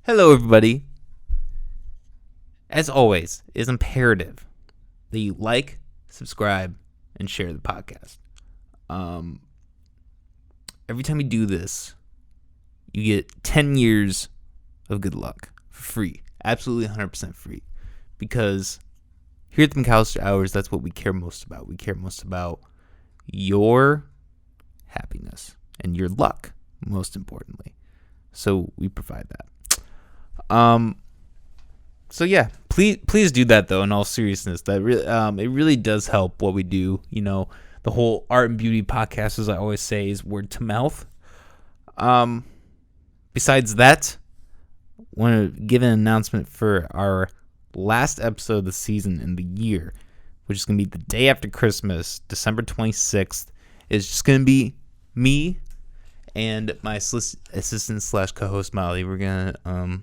Hello, everybody. As always, it is imperative that you like, subscribe, and share the podcast. Every time you do this, you get 10 years of good luck for free. Absolutely 100% free. Because here at the McAllister Hours, that's what we care most about. We care most about your happiness and your luck, most importantly. So we provide that. So yeah, please do that though. In all seriousness, that really, it really does help what we do. You know, the whole art and beauty podcast, as I always say, is word to mouth. Besides that, I want to give an announcement for our last episode of the season in the year, which is going to be the day after Christmas, December 26th. It's just going to be me and my assistant / co-host Molly. We're going to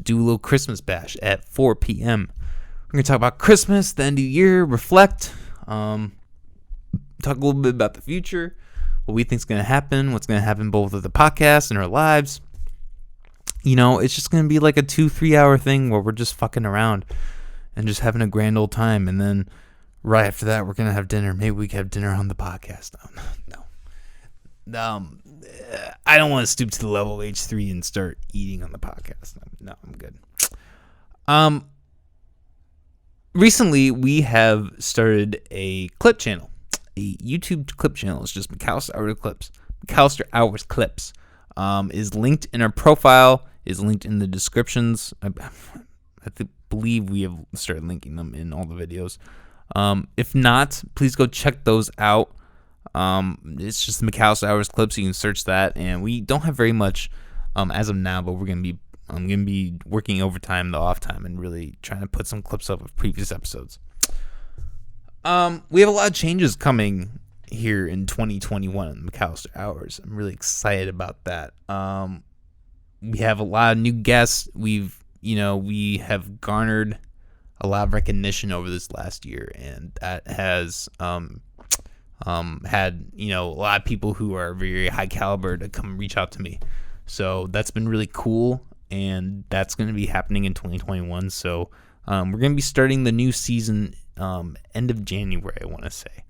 do a little Christmas bash at 4 p.m. We're going to talk about Christmas, the end of the year, reflect, talk a little bit about the future, what we think is going to happen, what's going to happen both with the podcast and our lives. You know, it's just going to be like a 2-3 hour thing where we're just fucking around and just having a grand old time. And then right after that, we're going to have dinner. Maybe we can have dinner on the podcast. No. I don't want to stoop to the level of H3 and start eating on the podcast. No, I'm good. Recently, we have started a clip channel, a YouTube clip channel. It's just McAllister Hours Clips. McAllister Hours Clips is linked in our profile, is linked in the descriptions. I believe we have started linking them in all the videos. If not, please go check those out. It's just the McAllister Hours Clips. You can search that, and we don't have very much as of now, but I'm gonna be working overtime, the off time, and really trying to put some clips up of previous episodes. We have a lot of changes coming here in 2021 in McAllister Hours. I'm really excited about that. We have a lot of new guests. We have garnered a lot of recognition over this last year, and that has had, a lot of people who are very high caliber to come reach out to me. So that's been really cool, and that's going to be happening in 2021. So we're going to be starting the new season end of January, I want to say.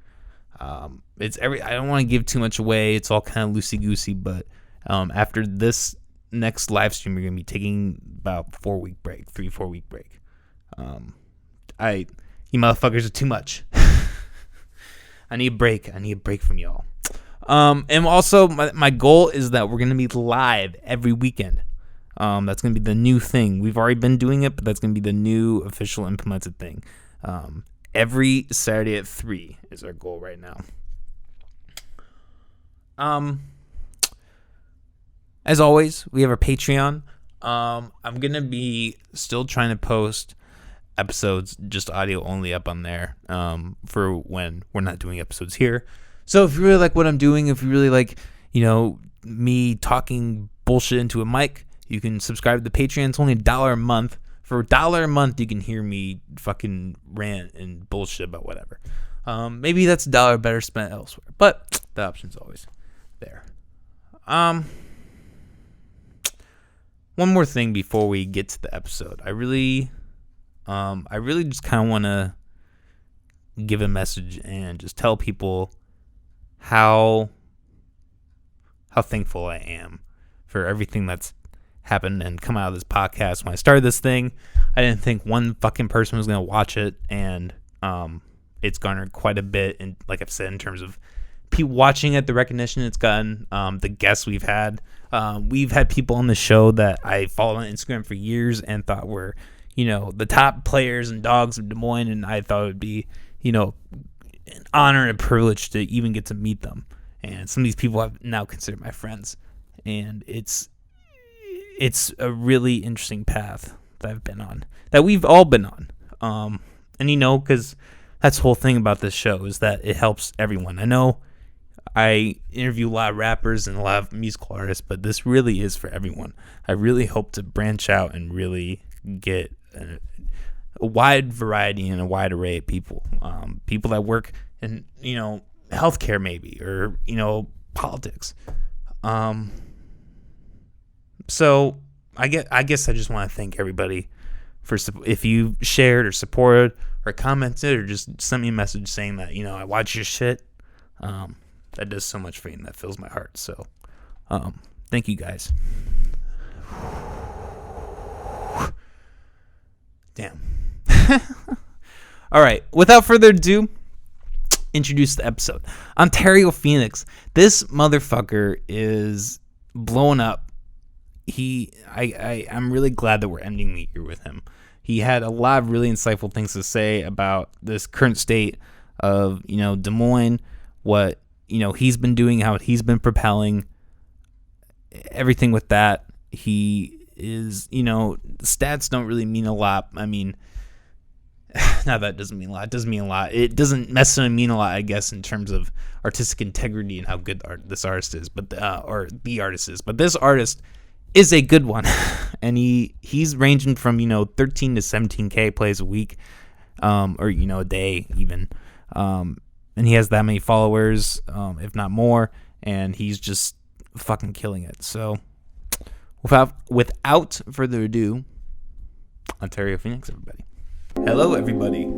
I don't want to give too much away. It's all kind of loosey-goosey, but after this next live stream, we're going to be taking about 4 week break, 3-4 week break. You motherfuckers are too much. I need a break. I need a break from y'all. And also, my goal is that we're going to be live every weekend. That's going to be the new thing. We've already been doing it, but that's going to be the new official implemented thing. Every Saturday at 3 is our goal right now. As always, we have our Patreon. I'm going to be still trying to post episodes just audio only up on there for when we're not doing episodes here. So if you really like what I'm doing, if you really like me talking bullshit into a mic, you can subscribe to the Patreon. It's only $1 a month. For $1 a month, you can hear me fucking rant and bullshit about whatever. Maybe that's $1 better spent elsewhere, but the option's always there. One more thing before we get to the episode. I really just kind of want to give a message and just tell people how thankful I am for everything that's happened and come out of this podcast. When I started this thing, I didn't think one fucking person was going to watch it, and it's garnered quite a bit, and like I've said, in terms of people watching it, the recognition it's gotten, the guests we've had people on the show that I followed on Instagram for years and thought were the top players and dogs of Des Moines, and I thought it would be an honor and a privilege to even get to meet them. And some of these people I've now considered my friends, and it's a really interesting path that I've been on, that we've all been on. And because that's the whole thing about this show, is that it helps everyone. I know I interview a lot of rappers and a lot of musical artists, but this really is for everyone. I really hope to branch out and really get a wide variety and a wide array of people. People that work in, healthcare maybe, or, politics. So I guess I just want to thank everybody for if you shared or supported or commented or just sent me a message saying that, you know, I watch your shit. That does so much for me and that fills my heart. So thank you guys. Damn. All right, without further ado, introduce the episode. Ontario Phoenix. This motherfucker is blowing up. I'm really glad that we're ending the year with him. He had a lot of really insightful things to say about this current state of, you know, Des Moines, what, you know, he's been doing, how he's been propelling everything with that. He is, you know, stats don't really mean a lot. I mean, now that doesn't mean a lot. It doesn't mean a lot. It doesn't necessarily mean a lot, I guess, in terms of artistic integrity and how good this artist is, but or the artist is. But this artist is a good one, and he's ranging from, you know, 13 to 17K plays a week, or, you know, a day even, and he has that many followers, if not more, and he's just fucking killing it. So without further ado, Ontario Phoenix, everybody. Hello, everybody.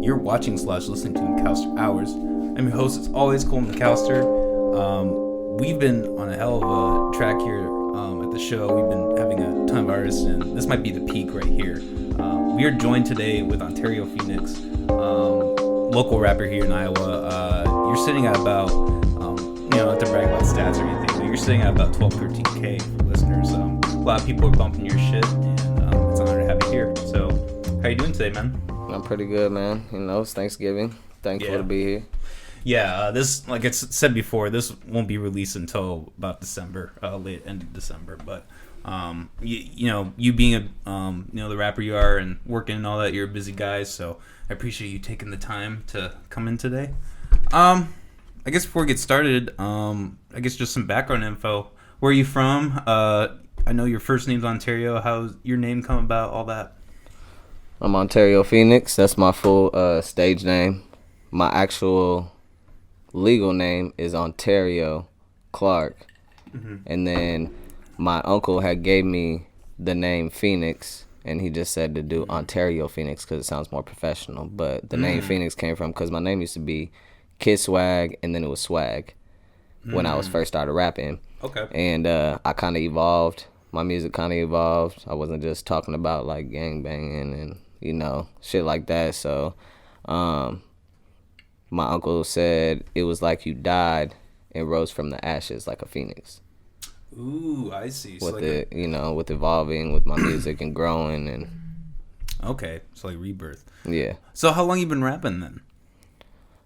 You're watching / listening to McAllister Hours. I'm your host, as always, Cole McAllister. We've been on a hell of a track here at the show. We've been having a ton of artists, and this might be the peak right here. We are joined today with Ontario Phoenix, local rapper here in Iowa. You're sitting at about, you know, not to brag about stats or anything, but you're sitting at about 12, 13K for listeners. A lot of people are bumping your shit, and it's an honor to have you here. So, how you doing today, man? I'm pretty good, man. You know, it's Thanksgiving. Thankful to be here. Yeah, this, like I said before, this won't be released until about December, late end of December. But you know, you being a you know, the rapper you are and working and all that, you're a busy guy. So I appreciate you taking the time to come in today. I guess before we get started, I guess just some background info. Where are you from? I know your first name's Ontario. How's your name come about? All that. I'm Ontario Phoenix. That's my full stage name. My actual legal name is Ontario Clark. Mm-hmm. And then my uncle had gave me the name Phoenix, and he just said to do Ontario Phoenix because it sounds more professional. But the name Phoenix came from because my name used to be Kid Swag, and then it was Swag when I was first started rapping. Okay. And I kind of evolved. My music kind of evolved. I wasn't just talking about like gang banging and, you know, shit like that. So my uncle said it was like you died and rose from the ashes like a phoenix. Ooh, I see. With so like you know, with evolving with my music and growing and. Okay, so like rebirth. Yeah. So how long you been rapping then?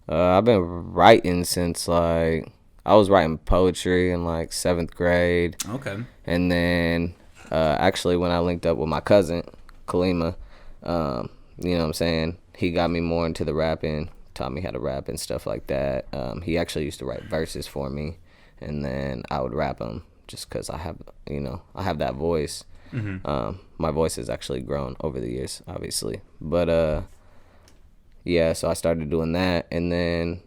I've been writing since like I was writing poetry in like 7th grade. Okay. And then actually when I linked up with my cousin Kalima, you know what I'm saying, he got me more into the rapping, taught me how to rap and stuff like that. He actually used to write verses for me, and then I would rap them just because I have, you know, I have that voice. Mm-hmm. My voice has actually grown over the years, obviously. But yeah, so I started doing that, and then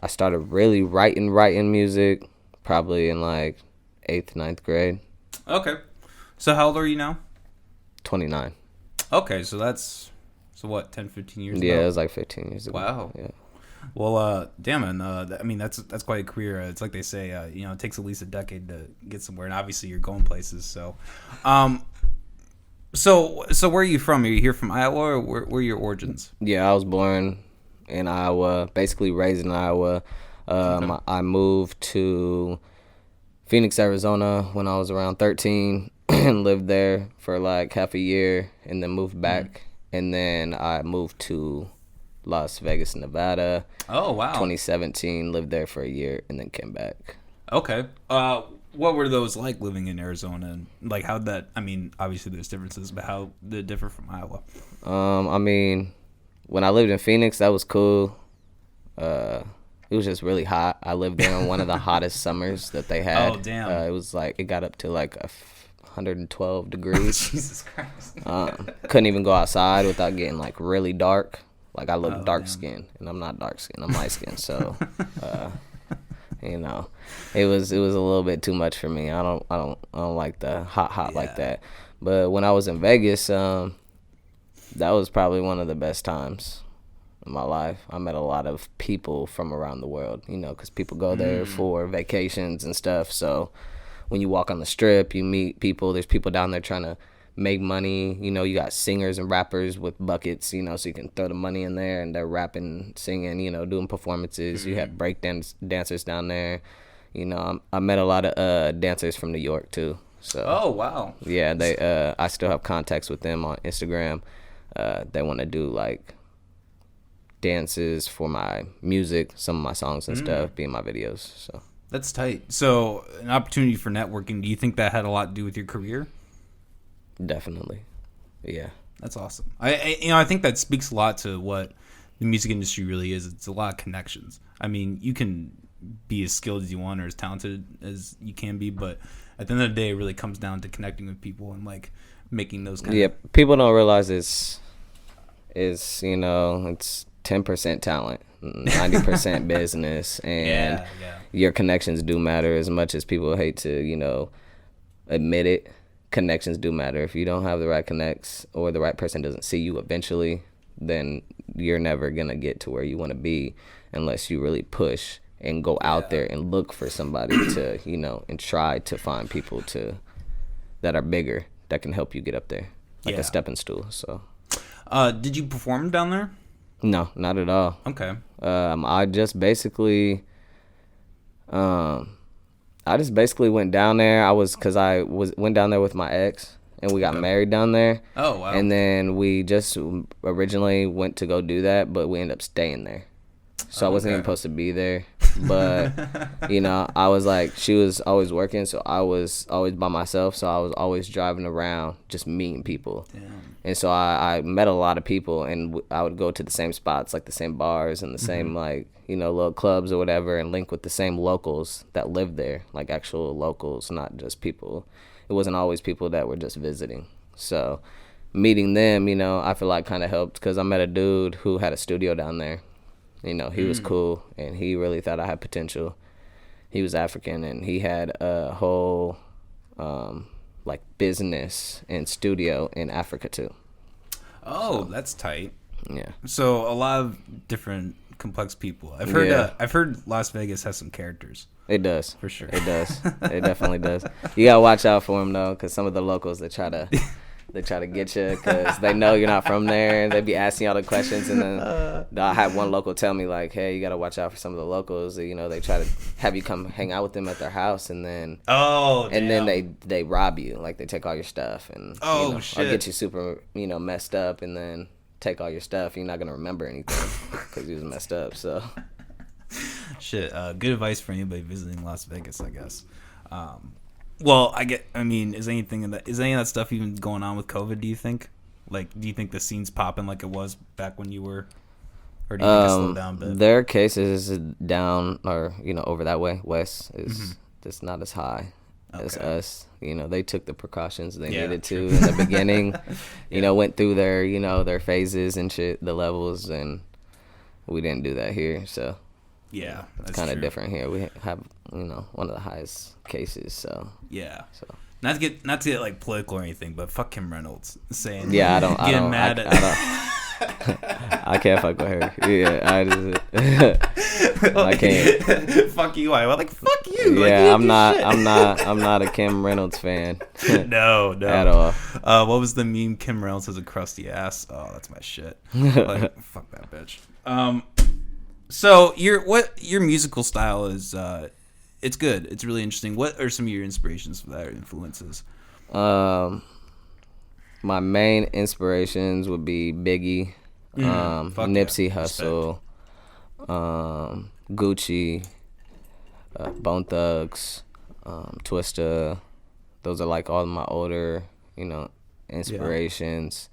I started really writing music probably in like 8th, 9th grade. Okay. So how old are you now? 29. Okay, so that's, so what, 10, 15 years ago? Yeah, it was like 15 years ago. Wow. Yeah. Well, damn, man, I mean, that's quite a career. It's like they say, you know, it takes at least a decade to get somewhere, and obviously you're going places, so. So where are you from? Are you here from Iowa, or where are your origins? Yeah, I was born in Iowa, basically raised in Iowa. Okay. I moved to Phoenix, Arizona when I was around 13 and lived there for like half a year and then moved back. Mm-hmm. And then I moved to Las Vegas, Nevada. Oh, wow. 2017, lived there for a year and then came back. Okay. What were those like living in Arizona? And like how'd that, I mean, obviously there's differences, but how did it differ from Iowa? I mean, when I lived in Phoenix, that was cool. It was just really hot. I lived there in one of the hottest summers that they had. Oh, damn. It was like, it got up to like 112 degrees. Jesus Christ. Couldn't even go outside without getting like really dark. Like I look dark damn. skinned, and I'm not dark skinned. I'm light skinned. So, You know, it was a little bit too much for me. I don't like the hot like that. But when I was in Vegas, that was probably one of the best times in my life. I met a lot of people from around the world, you know, because people go there for vacations and stuff. So when you walk on the strip, you meet people. There's people down there trying to make money. You know, you got singers and rappers with buckets, you know, so you can throw the money in there and they're rapping, singing, you know, doing performances. You have dancers down there. You know, I met a lot of dancers from New York too. So Oh, wow. yeah, they I still have contacts with them on Instagram. They want to do like dances for my music, some of my songs and stuff, be in my videos. So That's tight. So, an opportunity for networking. Do you think that had a lot to do with your career? definitely, yeah. That's awesome. I think that speaks a lot to what the music industry really is. It's a lot of connections. I mean, you can be as skilled as you want or as talented as you can be, but at the end of the day, it really comes down to connecting with people and like making those kind of People don't realize it's you know, it's 10% talent, 90% business, and your connections do matter as much as people hate to, you know, admit it. Connections do matter. If you don't have the right connects or the right person doesn't see you eventually, then you're never gonna get to where you want to be unless you really push and go out there and look for somebody to, you know, and try to find people that are bigger that can help you get up there, like a stepping stool. So did you perform down there? no, not at all. Okay. I just basically went down there. I went down there with my ex, and we got married down there. Oh, wow. And then we just originally went to go do that, but we ended up staying there. So I wasn't even supposed to be there. But, you know, I was like, she was always working, so I was always by myself. So I was always driving around just meeting people. Damn. And so I met a lot of people, and I would go to the same spots, like the same bars and the same, like, you know, little clubs or whatever, and link with the same locals that lived there, like actual locals, not just people. It wasn't always people that were just visiting. So meeting them, you know, I feel like kind of helped because I met a dude who had a studio down there. You know, he was cool, and he really thought I had potential. He was African, and he had a whole, like, business and studio in Africa, too. Oh, that's tight. Yeah. So a lot of different complex people. I've heard Las Vegas has some characters. It does. For sure. It does. It definitely does. You got to watch out for them, though, because some of the locals, they try to get you because they know you're not from there. They be asking all the questions, and then I had one local tell me, like, hey, you got to watch out for some of the locals. You know, they try to have you come hang out with them at their house, and then then they rob you. Like, they take all your stuff, and you know, shit. I'll get you super, you know, messed up, and then take all your stuff. You're not going to remember anything because you was messed up, so. Shit, good advice for anybody visiting Las Vegas, I guess. Well, is any of that stuff even going on with COVID, do you think? Like, do you think the scene's popping like it was back when you were, or do you think it's slowed down a bit? Their cases is down, or, you know, over that way, west, is just not as high as us. You know, they took the precautions they needed to in the beginning, you know, went through their, you know, their phases and shit, the levels, and we didn't do that here, so. Yeah, that's kind of different here. We have, you know, one of the highest cases, so. Yeah. So. Not to get like political or anything, but fuck Kim Reynolds saying. Yeah, I can't fuck with her. Yeah, I can't. Fuck you! I like fuck you. Yeah, like, I'm not a Kim Reynolds fan. No, at all. What was the meme? Kim Reynolds has a crusty ass. Oh, that's my shit. Like, fuck that bitch. So your musical style is it's good. It's really interesting. What are some of your inspirations for that, or influences? My main inspirations would be Biggie, Nipsey Hussle, Gucci, Bone Thugs, Twista. Those are like all of my older, you know, inspirations.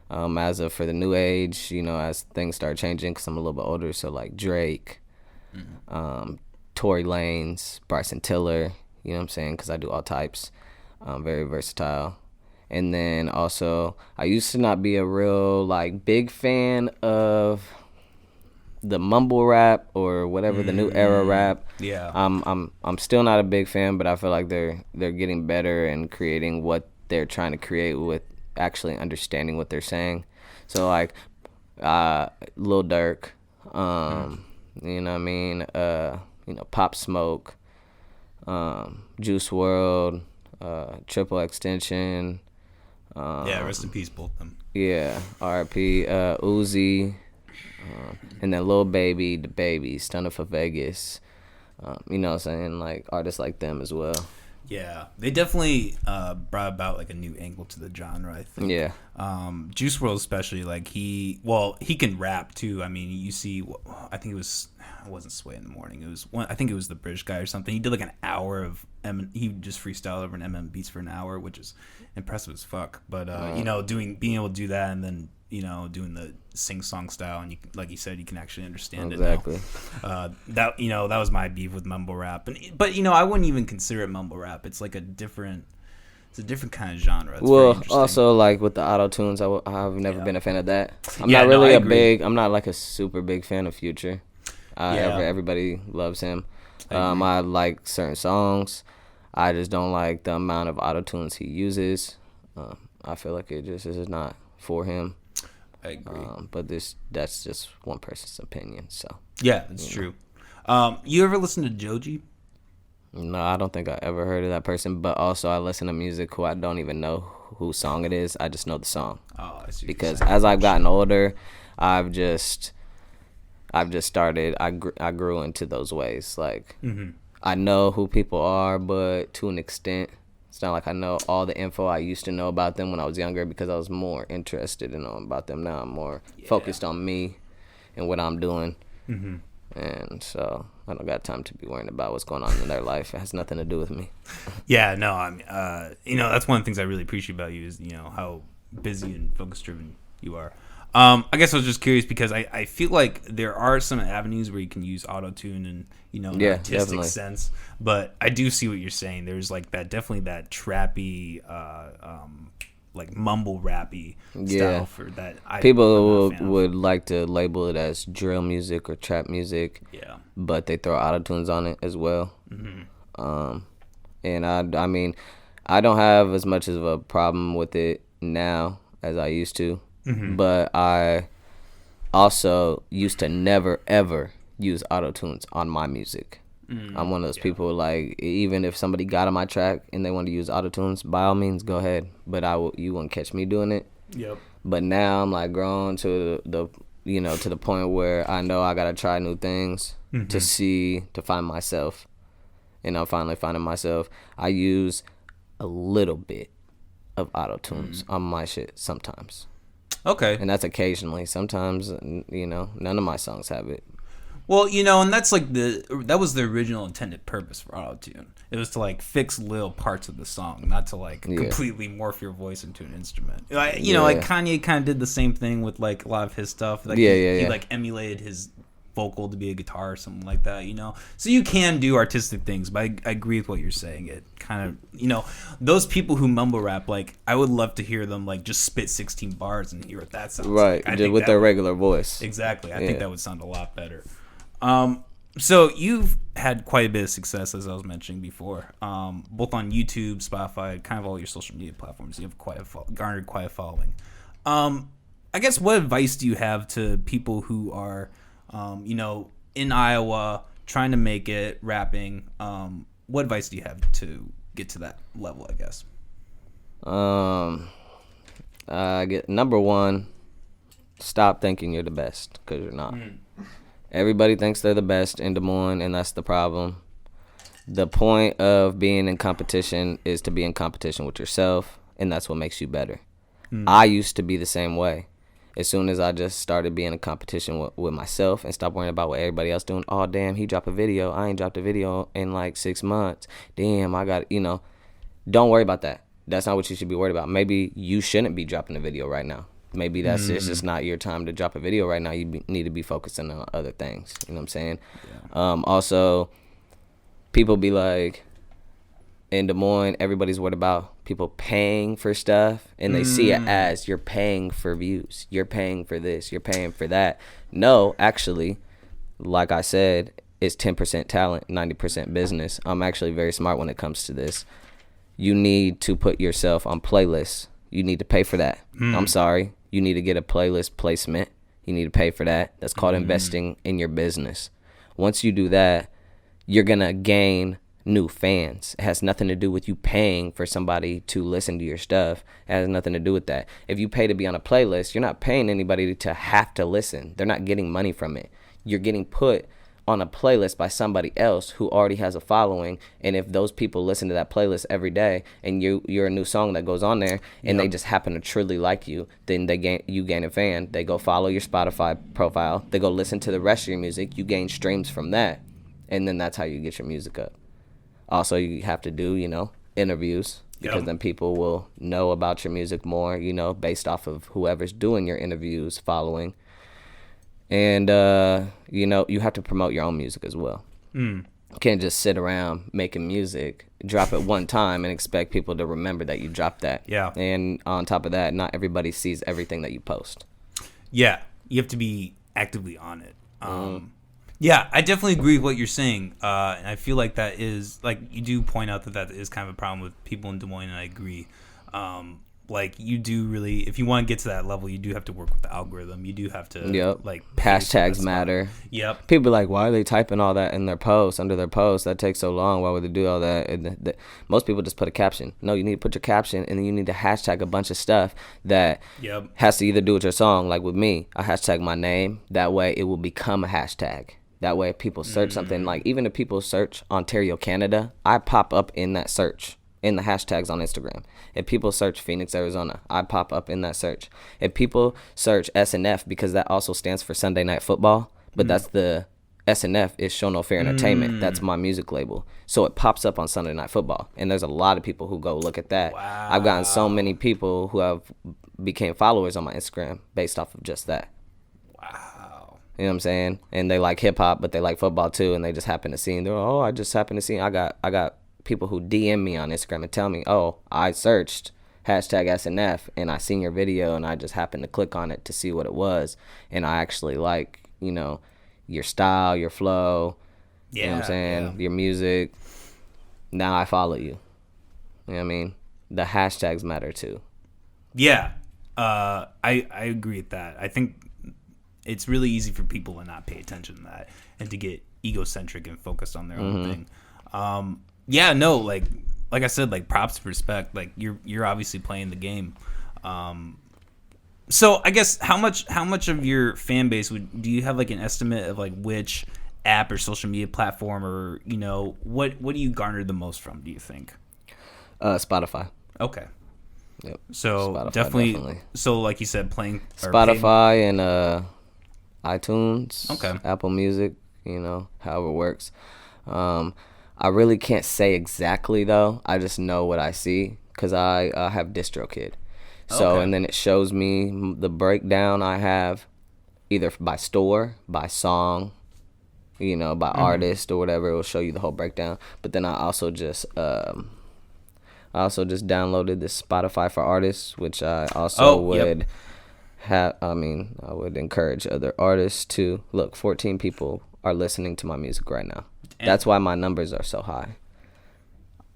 As of for the new age, you know, as things start changing, because I'm a little bit older, so like Drake, Tory Lanez, Bryson Tiller, you know what I'm saying, because I do all types, very versatile. And then also, I used to not be a real, like, big fan of the mumble rap or whatever, the new era rap. Yeah. I'm still not a big fan, but I feel like they're getting better and creating what they're trying to create with actually understanding what they're saying. So like Lil Durk, you know what I mean, Pop Smoke, Juice World, Triple Extension. Yeah, rest in peace, both of them. Yeah, R.I.P. Uzi, and then Lil Baby, The Baby, Stunner for Vegas. You know what I'm saying? Like artists like them as well. Yeah, they definitely brought about like a new angle to the genre, I think. Yeah. Juice WRLD especially, like he can rap too. I mean, you see, I think it wasn't Sway in the Morning. It was I think it was the British guy or something. He did like an hour of he just freestyled over an MM beats for an hour, which is impressive as fuck. But being able to do that and then doing the sing song style, and like you said, you can actually understand it now. That was my beef with mumble rap, but I wouldn't even consider it mumble rap. It's like a different kind of genre. It's well, also like with the auto tunes, I've never been a fan of that. I'm not like a super big fan of Future. Everybody loves him. I like certain songs. I just don't like the amount of auto tunes he uses. I feel like it just is not for him. I agree. But that's just one person's opinion. So yeah, it's true. You ever listen to Joji? No, I don't think I ever heard of that person. But also, I listen to music who I don't even know whose song it is. I just know the song. Oh, I see. Because as I've gotten older, I've just started. I grew into those ways. Like I know who people are, but to an extent. It's not like I know all the info I used to know about them when I was younger because I was more interested in knowing about them. Now I'm more focused on me and what I'm doing. And so I don't got time to be worrying about what's going on in their life. It has nothing to do with me. Yeah, no, I mean, that's one of the things I really appreciate about you is, how busy and focus-driven you are. I guess I was just curious because I feel like there are some avenues where you can use auto-tune and, an artistic definitely. sense. But I do see what you're saying. There's like definitely that trappy, like mumble rappy style for that. People would like to label it as drill music or trap music. Yeah. But they throw auto-tunes on it as well. And I mean, I don't have as much of a problem with it now as I used to. But I also used to never, ever use auto-tunes on my music. I'm one of those people, like, even if somebody got on my track and they want to use auto-tunes, by all means, go ahead. But you won't catch me doing it. Yep. But now I'm, like, grown to the point where I know I got to try new things to find myself. And I'm finally finding myself. I use a little bit of auto-tunes on my shit sometimes. Okay. And that's occasionally. Sometimes, none of my songs have it. Well, and that's like that was the original intended purpose for auto-tune. It was to like fix little parts of the song, not to like completely morph your voice into an instrument. Like Kanye kind of did the same thing with like a lot of his stuff. Like he like emulated his vocal to be a guitar or something like that, So you can do artistic things, but I agree with what you're saying. It kind of, those people who mumble rap, like I would love to hear them like just spit 16 bars and hear what that sounds like. Right, with their regular voice. Exactly. I think that would sound a lot better. So you've had quite a bit of success, as I was mentioning before, both on YouTube, Spotify, kind of all your social media platforms. You have garnered quite a following. I guess what advice do you have to people who are, in Iowa trying to make it rapping? What advice do you have to get to that level, I guess? Number one, stop thinking you're the best, because you're not. Everybody thinks they're the best in Des Moines, and that's the problem. The point of being in competition is to be in competition with yourself, and that's what makes you better. I used to be the same way. As soon as I just started being in competition with myself and stopped worrying about what everybody else doing. Oh, damn, he dropped a video. I ain't dropped a video in like 6 months. Damn, I got, don't worry about that. That's not what you should be worried about. Maybe you shouldn't be dropping a video right now. Maybe it's just not your time to drop a video right now. You need to be focusing on other things. You know what I'm saying? Yeah. Also, people be like, in Des Moines, everybody's worried about people paying for stuff, and they see it as you're paying for views. You're paying for this. You're paying for that. No, actually, like I said, it's 10% talent, 90% business. I'm actually very smart when it comes to this. You need to put yourself on playlists. You need to pay for that. I'm sorry. You need to get a playlist placement. You need to pay for that. That's called investing in your business. Once you do that, you're going to gain new fans. It has nothing to do with you paying for somebody to listen to your stuff. It has nothing to do with that. If you pay to be on a playlist, you're not paying anybody to have to listen. They're not getting money from it. You're getting put on a playlist by somebody else who already has a following, and if those people listen to that playlist every day and you're a new song that goes on there and they just happen to truly like you, then you gain a fan. They go follow your Spotify profile, they go listen to the rest of your music, you gain streams from that, and then that's how you get your music up. Also, you have to do interviews, because then people will know about your music more, based off of whoever's doing your interviews following. And, you have to promote your own music as well. You can't just sit around making music, drop it one time, and expect people to remember that you dropped that. Yeah. And on top of that, not everybody sees everything that you post. Yeah. You have to be actively on it. Yeah, I definitely agree with what you're saying. And I feel like that is, like, you do point out that is kind of a problem with people in Des Moines, and I agree. Like, you do really, if you want to get to that level, you do have to work with the algorithm. You do have to, like, hashtags matter. Yep. People are like, why are they typing all that in their posts, under their posts? That takes so long. Why would they do all that? And most people just put a caption. No, you need to put your caption, and then you need to hashtag a bunch of stuff that has to either do with your song. Like with me, I hashtag my name. That way it will become a hashtag. That way if people search something, like even if people search Ontario, Canada, I pop up in that search. In the hashtags on Instagram. If people search Phoenix, Arizona, I pop up in that search. If people search SNF, because that also stands for Sunday Night Football, but that's the SNF is Show No Fair Entertainment. That's my music label. So it pops up on Sunday Night Football. And there's a lot of people who go look at that. Wow. I've gotten so many people who have became followers on my Instagram based off of just that. Wow. You know what I'm saying? And they like hip hop, but they like football too, and they just happen to see, and they're I just happen to see. I got people who DM me on Instagram and tell me, I searched hashtag SNF and I seen your video and I just happened to click on it to see what it was, and I actually like your style, your flow, you know what I'm saying, your music. Now I follow you. You know what I mean? The hashtags matter too. Yeah, I agree with that. I think it's really easy for people to not pay attention to that and to get egocentric and focused on their own thing. Yeah, no, like I said, like, props to respect. Like, you're obviously playing the game. So I guess how much of your fan base do you have, like, an estimate of, like, which app or social media platform, or what do you garner the most from, do you think? Spotify. Okay. Yep. So Spotify, definitely. So like you said, playing Spotify and iTunes. Okay. Apple Music. However it works. I really can't say exactly, though. I just know what I see because I have DistroKid. So, and then it shows me the breakdown I have either by store, by song, by artist or whatever. It will show you the whole breakdown. But then I also just downloaded this Spotify for artists, which I also would have. I would encourage other artists to look. 14 people are listening to my music right now. That's why my numbers are so high.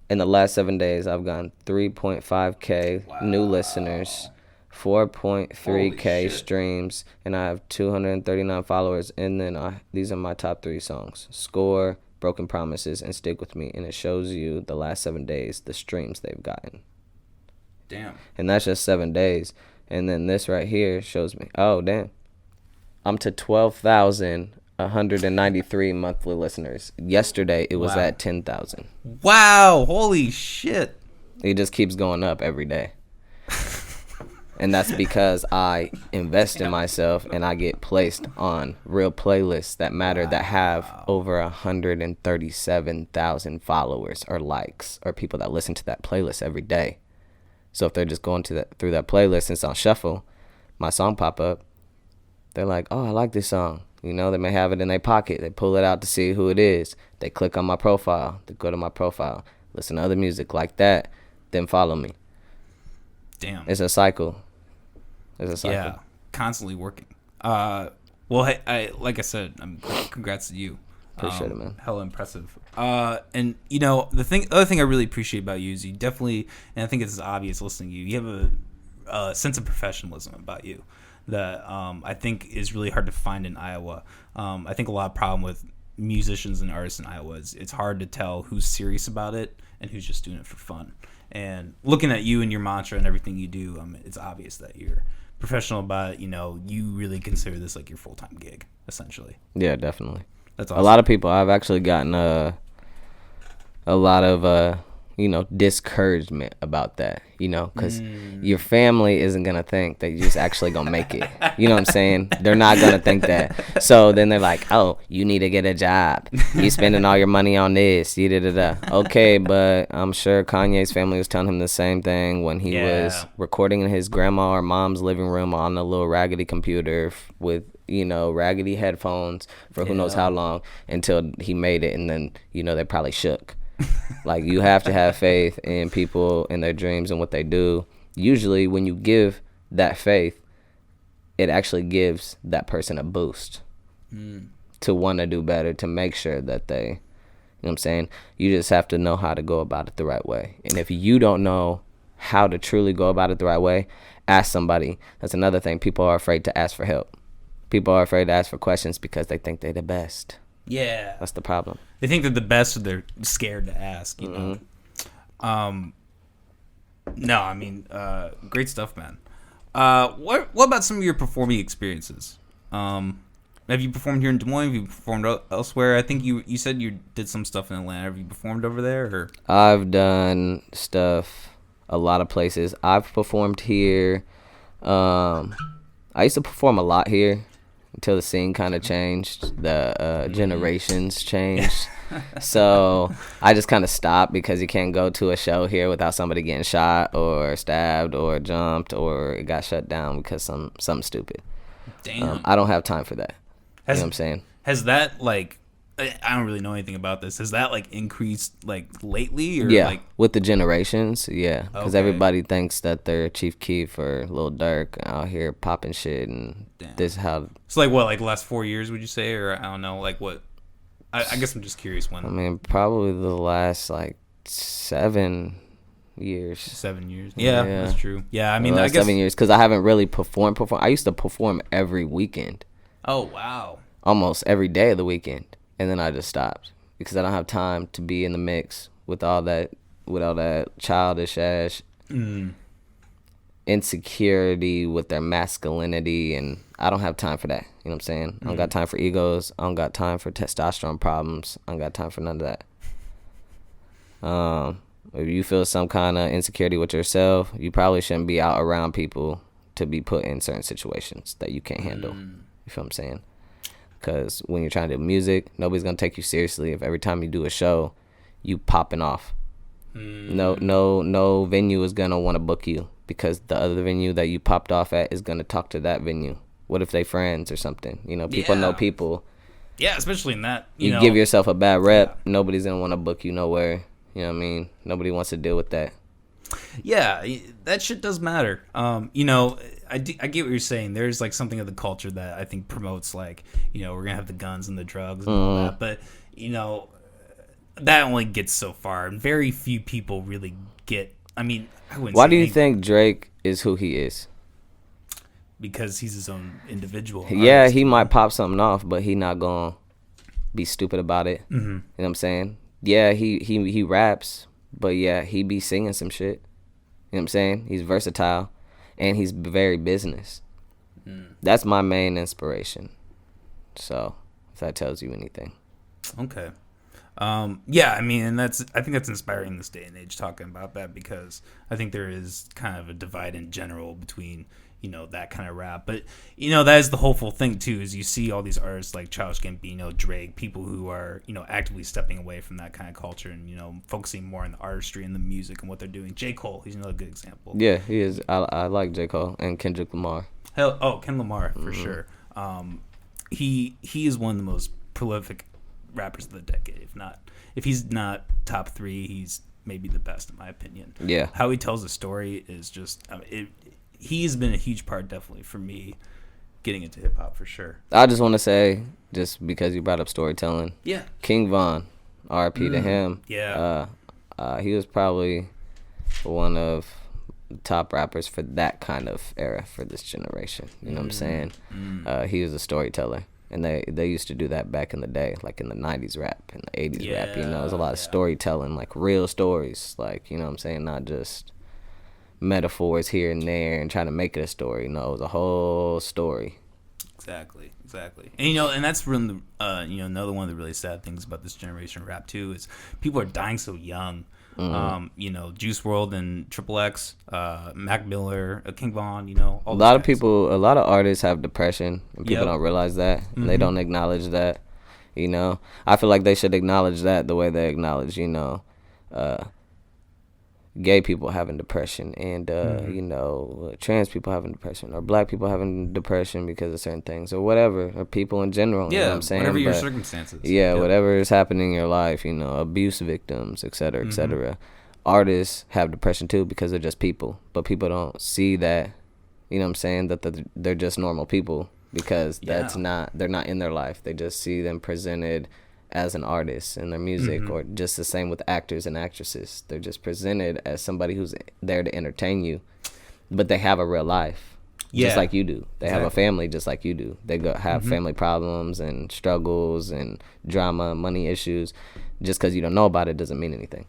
In the last 7 days, I've gotten 3.5K new listeners, 4.3K streams, and I have 239 followers. And then these are my top 3 songs: Score, Broken Promises, and Stick With Me. And it shows you the last 7 days, the streams they've gotten. Damn. And that's just 7 days. And then this right here shows me, damn, I'm to 12,193 monthly listeners. Yesterday, it was at 10,000. Wow, holy shit. It just keeps going up every day. And that's because I invest in myself and I get placed on real playlists that matter, that have over 137,000 followers or likes, or people that listen to that playlist every day. So if they're just going through that playlist and it's on shuffle, my song pop up, they're like, I like this song. They may have it in their pocket. They pull it out to see who it is. They click on my profile. They go to my profile, listen to other music like that, then follow me. Damn. It's a cycle. Yeah, constantly working. Well, I like I said, congrats to you. Appreciate it, man. Hella impressive. And the other thing I really appreciate about you is you definitely, and I think it's obvious listening to you, you have a sense of professionalism about you that I think is really hard to find in Iowa. I think a lot of problem with musicians and artists in Iowa is it's hard to tell who's serious about it and who's just doing it for fun. And looking at you and your mantra and everything you do, it's obvious that you're professional about it. You really consider this like your full-time gig, essentially. Yeah, definitely. That's awesome. A lot of people, I've actually gotten a lot of discouragement about that, because your family isn't gonna think that you're just actually gonna make it. You know what I'm saying? They're not gonna think that. So then they're like, oh, you need to get a job, you spending all your money on this, okay. But I'm sure Kanye's family was telling him the same thing when he was recording in his grandma or mom's living room on a little raggedy computer with raggedy headphones for who knows how long until he made it. And then they probably shook. Like, you have to have faith in people and their dreams and what they do. Usually when you give that faith, it actually gives that person a boost to want to do better, to make sure that they, you know what I'm saying? You just have to know how to go about it the right way. And if you don't know how to truly go about it the right way, ask somebody. That's another thing. People are afraid to ask for help. People are afraid to ask for questions because they think they're the best. Yeah. That's the problem. They think they're the best, or they're scared to ask, know. Great stuff, man. What about some of your performing experiences? Have you performed here in Des Moines? Have you performed elsewhere? I think you said you did some stuff in Atlanta. Have you performed over there? Or? I've done stuff a lot of places. I've performed here. I used to perform a lot here until the scene kind of changed. The generations changed. So I just kind of stopped because you can't go to a show here without somebody getting shot or stabbed or jumped or it got shut down because something stupid. Damn. I don't have time for that. You know what I'm saying? Has that, I don't really know anything about this. Has that increased lately? Or with the generations, because everybody thinks that they're Chief Keef or Lil Durk out here popping shit, and this how. So the last 4 years, would you say, or I don't know, what? I guess I'm just curious when. I mean, probably the last 7 years. 7 years. Yeah, that's true. Yeah, I mean, I guess 7 years because I haven't really performed. I used to perform every weekend. Oh wow. Almost every day of the weekend. And then I just stopped because I don't have time to be in the mix with all that childish ass insecurity with their masculinity, and I don't have time for that. You know what I'm saying? I don't got time for egos. I don't got time for testosterone problems. I don't got time for none of that. If you feel some kind of insecurity with yourself, you probably shouldn't be out around people to be put in certain situations that you can't handle. You feel what I'm saying? Because when you're trying to do music, nobody's going to take you seriously if every time you do a show, you popping off. No venue is going to want to book you because the other venue that you popped off at is going to talk to that venue. What if they friends or something? People know people. Yeah, especially in that. You give yourself a bad rep, nobody's going to want to book you nowhere. You know what I mean? Nobody wants to deal with that. Yeah, that shit does matter. I get what you're saying. There's something of the culture that I think promotes we're gonna have the guns and the drugs and all that, but that only gets so far, and very few people really get. I mean, I wouldn't. Why do you think Drake is who he is? Because he's his own individual. Yeah, he might pop something off, but he not gonna be stupid about it. You know what I'm saying? Yeah, he raps, but he be singing some shit. You know what I'm saying? He's versatile. And he's very business. That's my main inspiration. So, if that tells you anything. Okay. And I think that's inspiring in this day and age, talking about that, because I think there is kind of a divide in general between, that kind of rap. But, that is the hopeful thing, too, is you see all these artists like Childish Gambino, Drake, people who are, actively stepping away from that kind of culture and, focusing more on the artistry and the music and what they're doing. J. Cole, he's another good example. Yeah, he is. I like J. Cole and Kendrick Lamar. Ken Lamar, for sure. He is one of the most prolific rappers of the decade. If he's not top 3, he's maybe the best, in my opinion. Yeah. How he tells a story is just... he's been a huge part, definitely, for me, getting into hip hop for sure. I just want to say, just because you brought up storytelling, Yeah. King Von, R.I.P. to him. Yeah. He was probably one of the top rappers for that kind of era for this generation. You know what I'm saying? He was a storyteller. And they used to do that back in the day, like in the 90s rap and the 80s rap. You know, there's a lot of storytelling, like real stories. Like, you know what I'm saying? Not just metaphors here and there and trying to make it a story. No, it was a whole story. Exactly. And you know, and that's really, you know, another one of the really sad things about this generation of rap too is people are dying so young. You know, Juice WRLD and Triple X, Mac Miller, King Von. You know, a lot of artists have depression, and people don't realize that. And they don't acknowledge that. You know, I feel like they should acknowledge that the way they acknowledge, you know, gay people having depression and you know, trans people having depression or black people having depression because of certain things or whatever, or people in general. You know what I'm saying? Whatever your circumstances. Whatever is happening in your life, you know, abuse victims, et cetera, et cetera. Artists have depression too because they're just people, but people don't see that, you know what I'm saying, that they're just normal people because they're not in their life. They just see them presented as an artist in their music, or just the same with actors and actresses. They're just presented as somebody who's there to entertain you, but they have a real life, just like you do. They have a family just like you do. They have family problems and struggles and drama, money issues. Just because you don't know about it doesn't mean anything.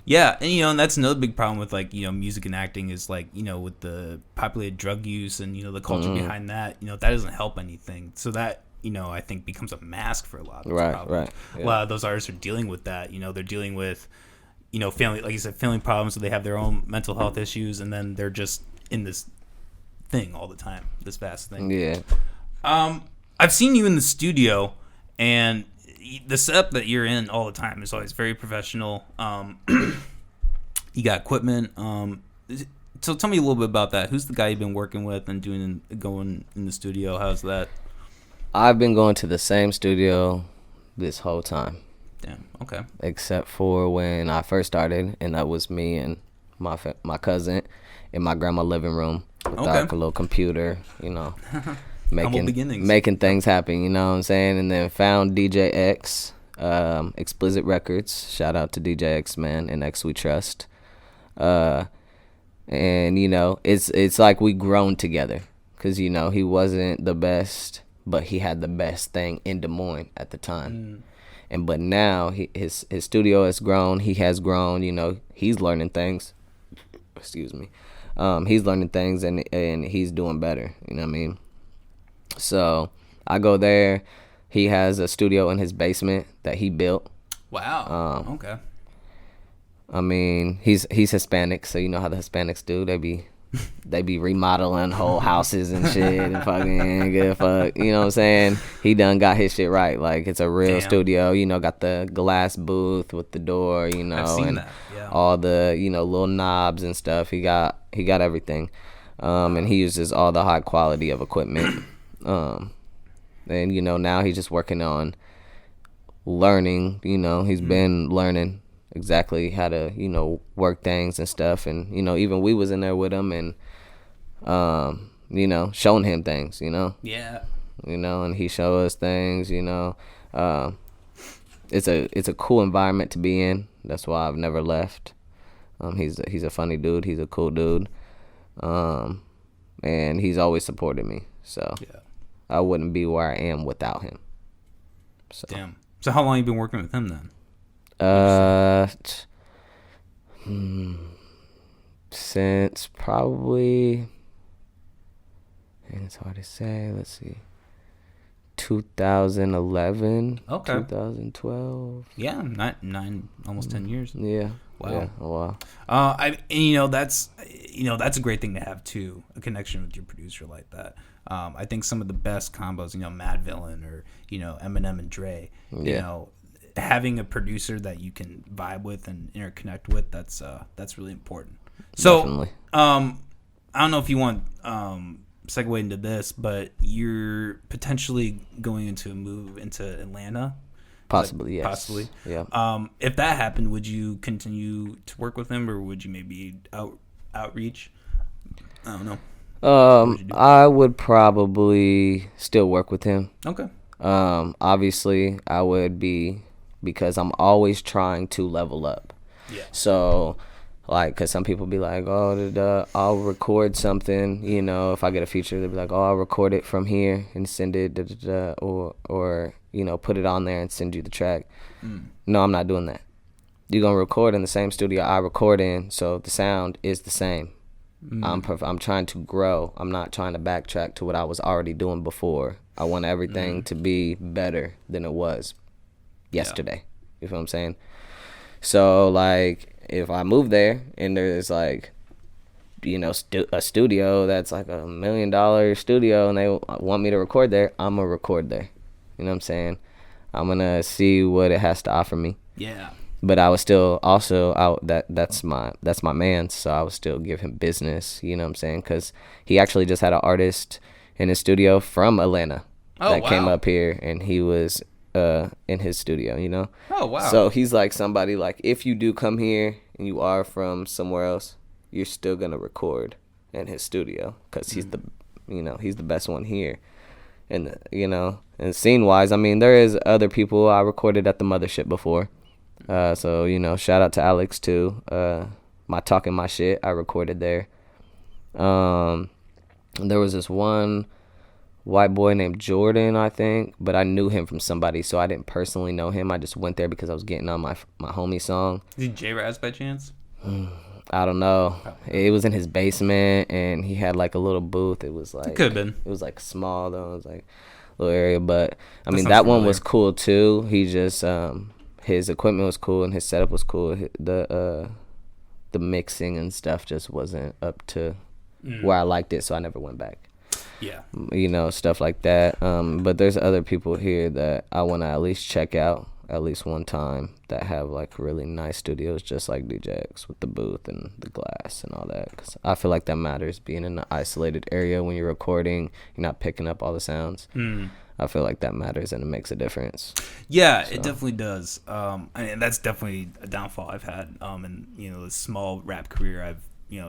Yeah, and you know, and that's another big problem with, like, you know, music and acting is, like, you know, with the populated drug use and, you know, the culture behind that, you know, that doesn't help anything. So that, you know, I think becomes a mask for a lot of those problems. Right. Yeah. A lot of those artists are dealing with that. You know, they're dealing with, you know, family, like you said, family problems. So they have their own mental health issues, and then they're just in this thing all the time, this vast thing. Yeah. I've seen you in the studio, and the setup that you're in all the time is always very professional. You got equipment. So tell me a little bit about that. Who's the guy you've been working with and going in the studio? How's that? I've been going to the same studio this whole time. Damn. Okay. Except for when I first started, and that was me and my cousin in my grandma's living room with our little computer, you know, making things happen. You know what I'm saying? And then found DJ X, Explicit Records. Shout out to DJ X, man, and X We Trust. And you know, it's like we grown together, because you know he wasn't the best, but he had the best thing in Des Moines at the time. But now his studio has grown. He has grown. You know, he's learning things. Excuse me. He's learning things and he's doing better. You know what I mean? So I go there. He has a studio in his basement that he built. Wow. Okay. I mean, he's Hispanic, so you know how the Hispanics do. They be remodeling whole houses and shit and fucking give a fuck. You know what I'm saying? He done got his shit right. Like, it's a real studio. You know, got the glass booth with the door, you know, I've seen and that. Yeah. all the, you know, little knobs and stuff. He got everything. And he uses all the high quality of equipment. And, you know, now he's just working on learning. You know, he's been learning exactly how to, you know, work things and stuff. And, you know, even we was in there with him and, you know, showing him things, you know. Yeah. You know, and he showed us things, you know. It's a cool environment to be in. That's why I've never left. He's a funny dude. He's a cool dude. And he's always supported me. So I wouldn't be where I am without him. So. Damn. So how long have you been working with him then? Since probably, and it's hard to say, let's see, 2011, 2012. Yeah, nine, almost 10 years. Yeah. Wow. Yeah, a while. And you know, that's a great thing to have too, a connection with your producer like that. I think some of the best combos, you know, Mad Villain or, you know, Eminem and Dre, you know, having a producer that you can vibe with and interconnect with, that's really important. So, definitely. I don't know if you want segue into this, but you're potentially going into a move into Atlanta. Possibly, yes. Possibly. Yeah. If that happened, would you continue to work with him, or would you maybe outreach? I don't know. would you do? I would probably still work with him. Okay. Obviously, I would be, because I'm always trying to level up. Yeah. So, like, because some people be like, oh, I'll record something, you know, if I get a feature, they'll be like, oh, I'll record it from here and send it, or, you know, put it on there and send you the track. No, I'm not doing that. You're going to record in the same studio I record in, so the sound is the same. I'm trying to grow. I'm not trying to backtrack to what I was already doing before. I want everything to be better than it was yesterday. You feel what I'm saying? So, like, if I move there and there's, like, you know, a studio that's like $1 million studio and they want me to record there, I'm going to record there. You know what I'm saying? I'm going to see what it has to offer me. Yeah. But I was still also out. That's my man. So I would still give him business. You know what I'm saying? Because he actually just had an artist in his studio from Atlanta that came up here, and he was in his studio. You know. Oh wow. So he's like somebody, like, if you do come here and you are from somewhere else, you're still gonna record in his studio because he's he's the best one here. And and scene wise, I mean, there is other people I recorded at the Mothership before. So, you know, shout out to Alex too. My Talking My Shit, I recorded there. There was this one white boy named Jordan, I think, but I knew him from somebody, so I didn't personally know him. I just went there because I was getting on my homie song. Is he J-Raz by chance? I don't know. It was in his basement, and he had like a little booth. It was like, It could have been. It was like small though. It was like a little area, but I mean sounds that one familiar. was cool too. He just his equipment was cool and his setup was cool. The mixing and stuff just wasn't up to where I liked it, so I never went back. Yeah. You know, stuff like that. But there's other people here that I want to at least check out at least one time that have like really nice studios, just like DJX, with the booth and the glass and all that. 'Cause I feel like that matters, being in an isolated area when you're recording, you're not picking up all the sounds. I feel like that matters and it makes a difference. Yeah, it definitely does. And that's definitely a downfall I've had. And the small rap career I've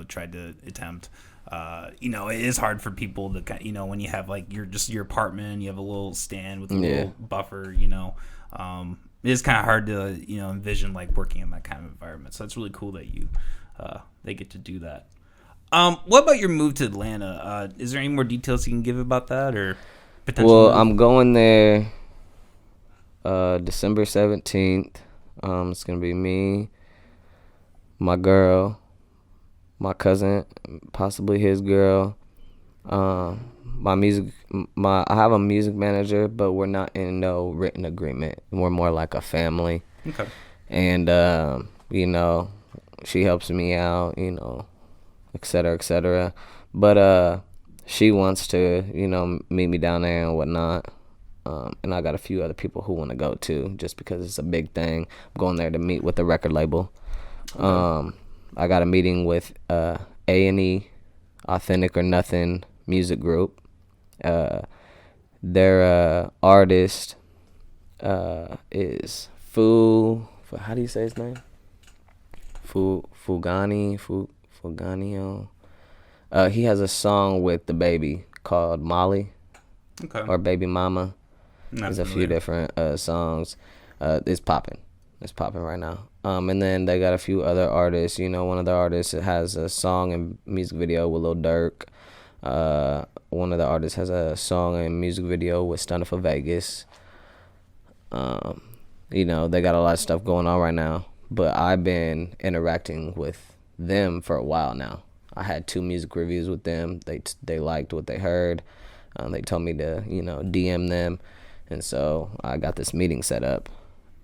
tried to attempt. It is hard for people to when you have like your apartment, you have a little stand with a little buffer. It is kind of hard to envision like working in that kind of environment. So it's really cool that they get to do that. What about your move to Atlanta? Is there any more details you can give about that or potential? Well, move? I'm going there December 17th. It's gonna be me, my girl, my cousin, possibly his girl. I have a music manager, but we're not in no written agreement. We're more like a family. Okay. And she helps me out, et cetera, et cetera. But she wants to, meet me down there and whatnot. And I got a few other people who want to go too, just because it's a big thing. I'm going there to meet with the record label. Okay. I got a meeting with A&E, Authentic or Nothing Music Group. Their artist is how do you say his name? Fuganio. He has a song with the baby called Molly. Okay. Or Baby Mama. There's a few different songs. It's popping. It's popping right now. And then they got a few other artists. One of the artists has a song and music video with Lil Durk. One of the artists has a song and music video with Stunner for Vegas. They got a lot of stuff going on right now. But I've been interacting with them for a while now. I had 2 music reviews with them. They liked what they heard. They told me to, DM them. And so I got this meeting set up.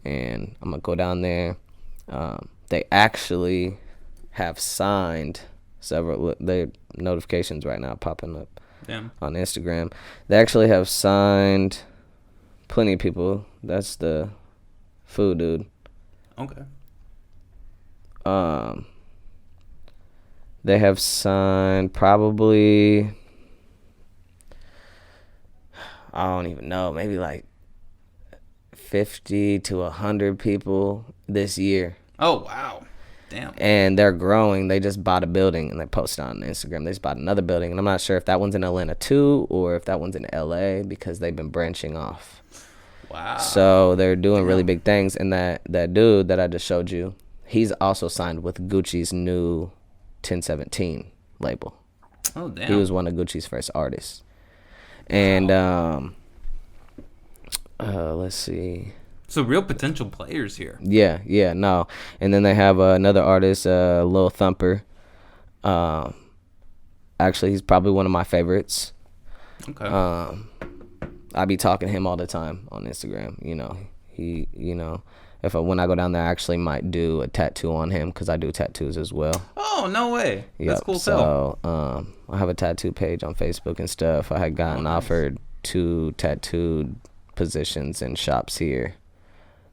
And I'm going to go down there. They actually have signed several. Their notifications right now popping up on Instagram. They actually have signed plenty of people. That's the food dude. Okay. They have signed probably, I don't even know, maybe like 50 to 100 people this year. Oh wow. Damn. And they're growing. They just bought a building and they posted on Instagram. They just bought another building, and I'm not sure if that one's in Atlanta too or if that one's in LA because they've been branching off. Wow. So they're doing really big things. And that dude that I just showed you, he's also signed with Gucci's new 1017 label. Oh, damn. He was one of Gucci's first artists. And let's see. So real potential players here. Yeah, no. And then they have another artist, Lil Thumper. Actually, he's probably one of my favorites. Okay. I be talking to him all the time on Instagram. When I go down there, I actually might do a tattoo on him because I do tattoos as well. Oh, no way. Yep. That's cool. So I have a tattoo page on Facebook and stuff. I had gotten offered 2 tattooed positions in shops here,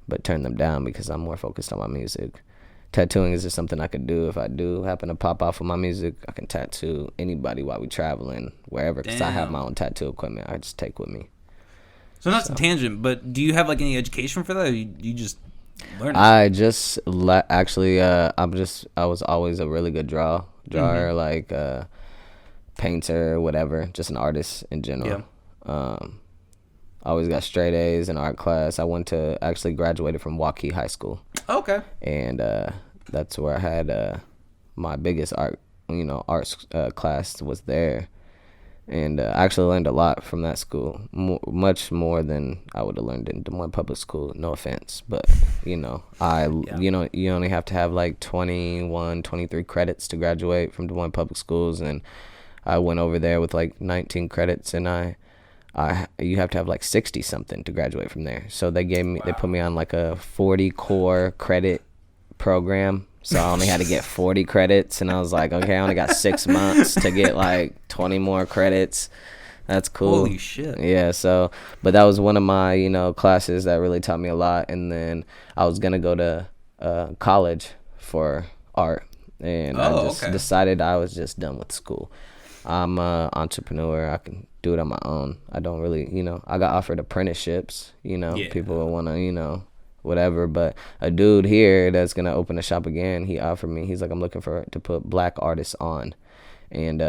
but turned them down because I'm more focused on my music. Tattooing is just something I could do. If I do happen to pop off with my music, I can tattoo anybody while we traveling, wherever, because I have my own tattoo equipment I just take with me. So not a tangent, but do you have like any education for that? Or you just learn it? I just I was always a really good drawer, like painter, whatever, just an artist in general. Yeah. I always got straight A's in art class. I actually graduated from Waukee High School. Okay. And that's where I had my biggest arts class was there. And I actually learned a lot from that school, much more than I would have learned in Des Moines Public School. No offense, but you only have to have like 21, 23 credits to graduate from Des Moines Public Schools, and I went over there with like 19 credits, and you have to have like 60 something to graduate from there. So they put me on like a 40 core credit program. So I only had to get 40 credits, and I was like, okay, I only got 6 months to get like 20 more credits. That's cool. Holy shit. Yeah, but that was one of my, classes that really taught me a lot. And then I was going to go to college for art, and I just decided I was just done with school. I'm an entrepreneur. I can do it on my own. I don't really, I got offered apprenticeships, people will want to, whatever, but a dude here that's gonna open a shop again, he offered me, he's like, I'm looking to put black artists on, and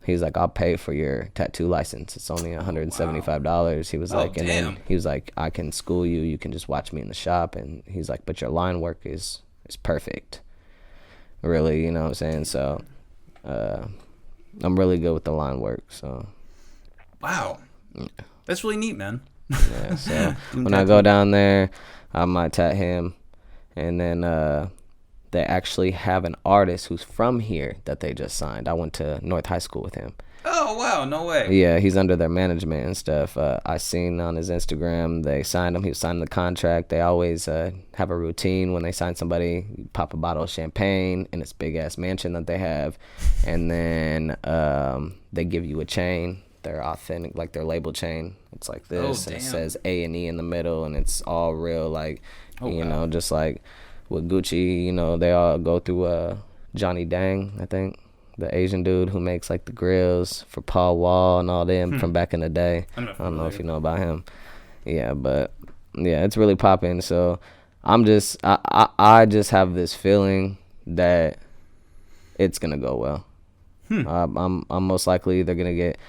he's like, I'll pay for your tattoo license, it's only $175. He was then he was like, I can school you, you can just watch me in the shop, and he's like, but your line work is perfect, really, you know what I'm saying? So I'm really good with the line work. So wow, that's really neat, man. Yeah, so when I go down there, I might tat him, and then they actually have an artist who's from here that they just signed. I went to North High School with him. Oh, wow, no way. Yeah, he's under their management and stuff. I seen on his Instagram, they signed him. He was signing the contract. They always have a routine when they sign somebody. You pop a bottle of champagne in this big-ass mansion that they have, and then they give you a chain. They're authentic, like their label chain. It's like this, and it says A&E in the middle, and it's all real, like, just like with Gucci, they all go through Johnny Dang, I think, the Asian dude who makes like the grills for Paul Wall and all them from back in the day. I don't know if you know about him. Yeah, but yeah, it's really popping. So I just have this feeling that it's gonna go well. I'm most likely either gonna get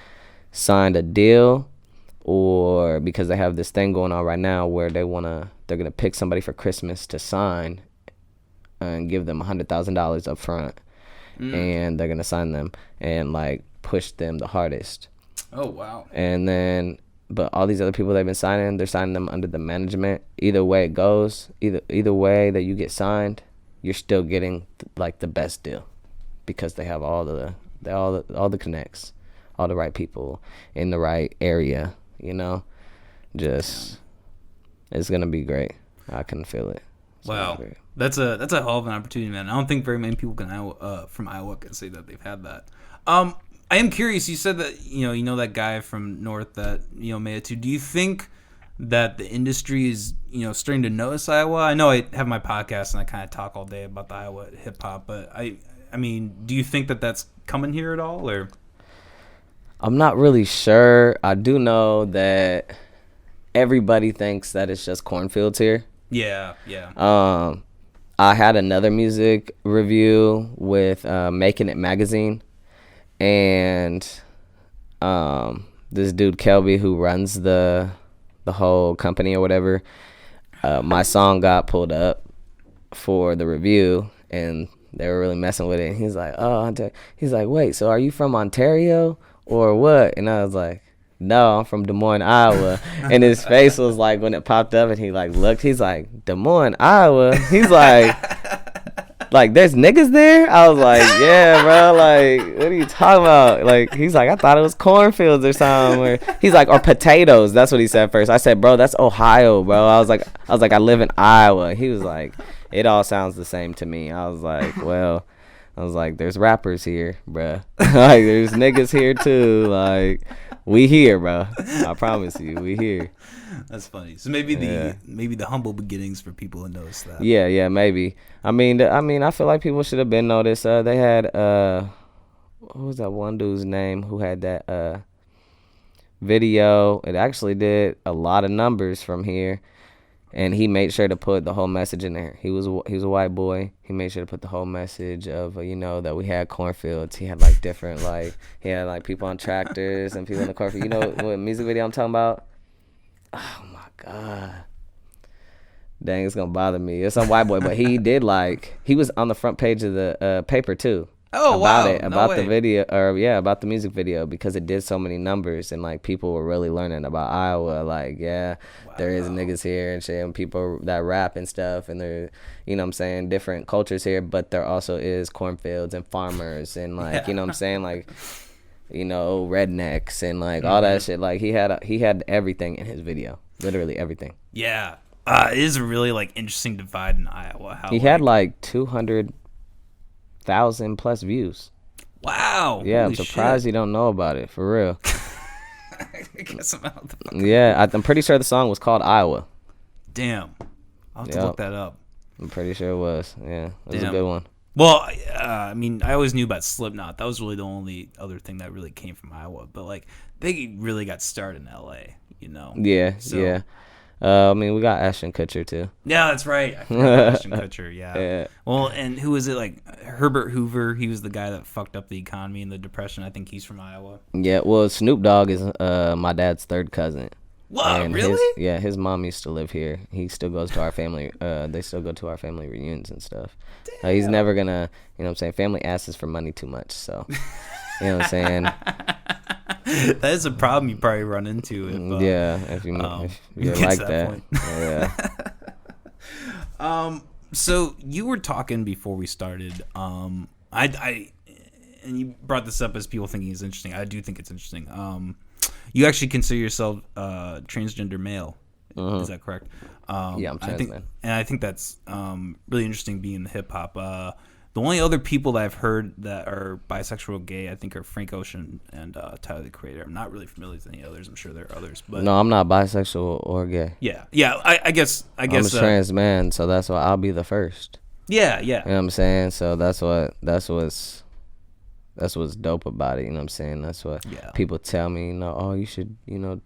signed a deal, or because they have this thing going on right now where they're gonna pick somebody for Christmas to sign and give them $100,000 up front, and they're gonna sign them and like push them the hardest. Oh wow. And then but all these other people they've been signing, they're signing them under the management. Either way it goes, either way that you get signed, you're still getting like the best deal because they have all the connects, all the right people in the right area, just it's gonna be great. I can feel it. Wow, that's a hell of an opportunity, man. I don't think very many people from Iowa can say that they've had that. I am curious. You said that you know that guy from North that made it too. Do you think that the industry is starting to notice Iowa? I know I have my podcast and I kind of talk all day about the Iowa hip hop, but I mean, do you think that that's coming here at all, or? I'm not really sure. I do know that everybody thinks that it's just cornfields here. Yeah. I had another music review with Making It Magazine, and this dude Kelby, who runs the whole company or whatever, my song got pulled up for the review, and they were really messing with it. And he's like, he's like, wait, so are you from Ontario or what? And I was like, no, I'm from Des Moines, Iowa. And his face was like, when it popped up and he like looked, he's like, Des Moines, Iowa. He's like there's niggas there? I was like, yeah, bro, like, what are you talking about? Like, he's like, I thought it was cornfields or something. Or, he's like, or potatoes. That's what he said first. I said, bro, that's Ohio, bro. I was like, I live in Iowa. He was like, it all sounds the same to me. I was like, well, there's rappers here, bro. Like, there's niggas here too. Like, we here, bro. I promise you, we here. That's funny. So maybe the humble beginnings for people who notice that. Yeah, maybe. I mean, I feel like people should have been noticed. They had what was that one dude's name who had that video? It actually did a lot of numbers from here, and he made sure to put the whole message in there. He was a white boy. He made sure to put the whole message of that we had cornfields. He had like different he had like people on tractors and people in the cornfield. You know what music video I'm talking about? Oh my god. Dang, it's gonna bother me. It's some white boy, but he did he was on the front page of the paper too. Oh about wow! it, about the video, about the music video, because it did so many numbers and people were really learning about Iowa. There is niggas here and shit, and people that rap and stuff, and there, what I'm saying, different cultures here, but there also is cornfields and farmers and what I'm saying, rednecks and all that shit. He had everything in his video, literally everything. Yeah, it is a really interesting divide in Iowa. How he had 200,000 plus views. Wow. Yeah, I'm surprised you don't know about it, for real. I guess I'm out the fuck. Yeah, I'm pretty sure the song was called Iowa. Damn, I'll have to look that up. I'm pretty sure it was. Yeah, it was a good one. Well, I always knew about Slipknot. That was really the only other thing that really came from Iowa. But they really got started in L.A. Yeah, so, yeah. We got Ashton Kutcher too. Yeah, that's right. I forgot about Ashton Kutcher. Yeah. Well, and who was it? Herbert Hoover. He was the guy that fucked up the economy in the Depression. I think he's from Iowa. Yeah. Well, Snoop Dogg is my dad's third cousin. What? And really? His mom used to live here. He still goes to our family. They still go to our family reunions and stuff. He's never gonna, family asks for money too much. So, you know what I'm saying. That is a problem you probably run into. If you're like that. Yeah. So you were talking before we started. And you brought this up as people thinking it's interesting. I do think it's interesting. You actually consider yourself transgender male. Mm-hmm. Is that correct? Yeah, I'm trans man. And I think that's really interesting being in the hip hop. The only other people that I've heard that are bisexual or gay, I think, are Frank Ocean and Tyler the Creator. I'm not really familiar with any others. I'm sure there are others, but no, I'm not bisexual or gay. Yeah. I guess I'm a trans man, so that's why I'll be the first. Yeah. You know what I'm saying? So that's what's dope about it. You know what I'm saying? That's what people tell me. You should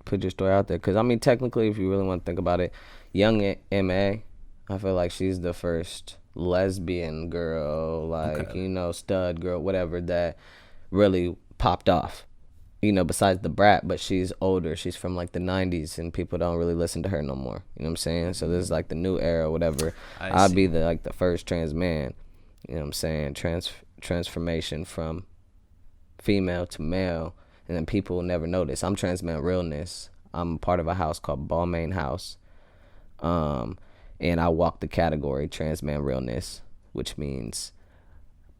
put your story out there, because technically, if you really want to think about it, Young M.A., I feel like she's the first lesbian girl, stud girl, whatever, that really popped off, besides the Brat. But she's older, she's from the 90s, and people don't really listen to her no more. You know what I'm saying? So this is the new era, whatever. I'd be the first trans man. You know what I'm saying? Transformation from female to male, and then people will never notice. I'm trans man realness. I'm part of a house called Balmain House, and I walk the category trans man realness, which means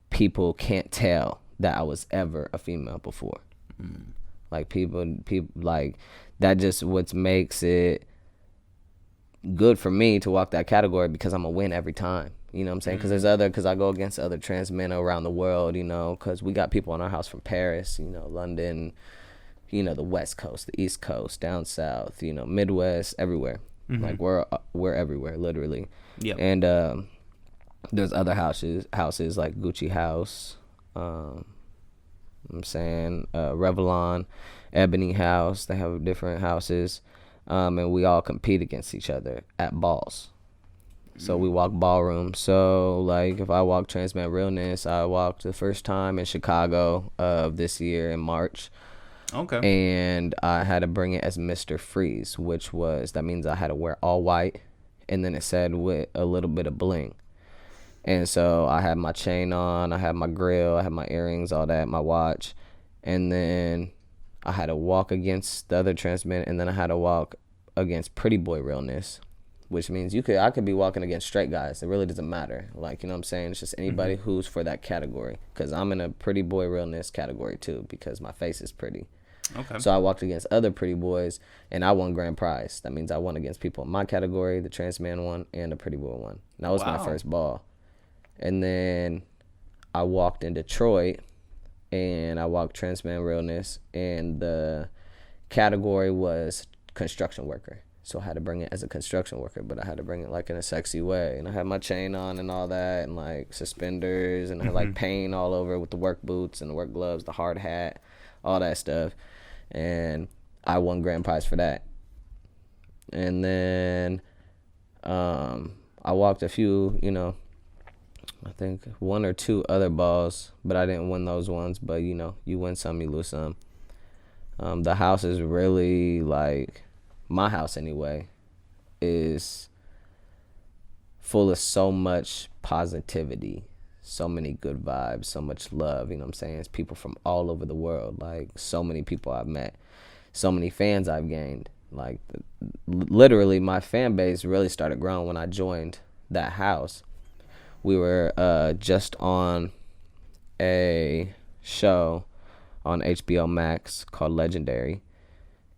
people can't tell that I was ever a female before. People that just what makes it good for me to walk that category, because I'm a win every time. You know what I'm saying? Because I go against other trans men around the world, because we got people in our house from Paris, London, the West Coast, the East Coast, down South, Midwest, everywhere. Mm-hmm. We're everywhere, literally. Yeah. And there's other houses like Gucci House, Revlon, Ebony House. They have different houses, and we all compete against each other at balls. So we walk ballroom. So like if I walk Trans Man Realness, I walked the first time in Chicago of this year in March. Okay. And I had to bring it as Mr. Freeze, that means I had to wear all white, and then it said with a little bit of bling. And so I had my chain on, I had my grill, I had my earrings, all that, my watch. And then I had to walk against the other trans men, and then I had to walk against Pretty Boy Realness, which means I could be walking against straight guys. It really doesn't matter. Like, you know what I'm saying? It's just anybody who's for that category. Because I'm in a Pretty Boy Realness category too, because my face is pretty. Okay. So I walked against other pretty boys, and I won grand prize. That means I won against people in my category, the trans man one, and the pretty boy one. That was my first ball. And then I walked in Detroit, and I walked Trans Man Realness, and the category was construction worker. So I had to bring it as a construction worker, but I had to bring it like in a sexy way. And I had my chain on and all that, and like suspenders, and I had like paint all over with the work boots and the work gloves, the hard hat, all that stuff. And I won grand prize for that. And then I walked a few, I think 1 or 2 other balls, but I didn't win those ones. But, you win some, you lose some. The house is really, like, my house anyway, is full of so much positivity, so many good vibes, so much love, you know what I'm saying? It's people from all over the world, like, so many people I've met, so many fans I've gained. Like, literally, my fan base really started growing when I joined that house. We were just on a show on HBO Max called Legendary,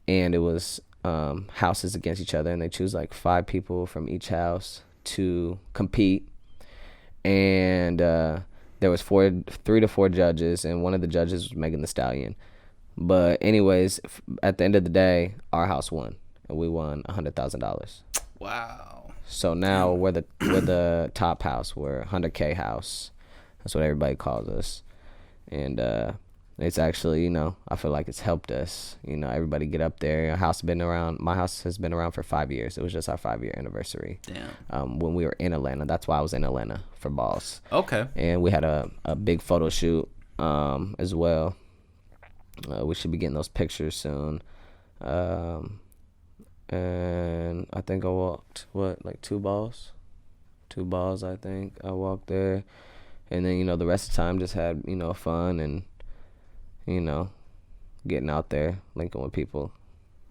and it was houses against each other, and they choose like 5 people from each house to compete. And there was 3 to 4 judges, and one of the judges was Megan Thee Stallion. But anyways, at the end of the day, our house won, and we won $100,000. Wow. So now we're the top house. We're 100K house. That's what everybody calls us. And it's actually, I feel like it's helped us. Everybody get up there. My house has been around for 5 years. It was just our 5-year anniversary. Damn. When we were in Atlanta. That's why I was in Atlanta for balls. Okay. And we had a big photo shoot as well. We should be getting those pictures soon. And I think I walked, 2 balls? 2 balls, I think. I walked there. And then, the rest of the time just had, fun and, getting out there, linking with people.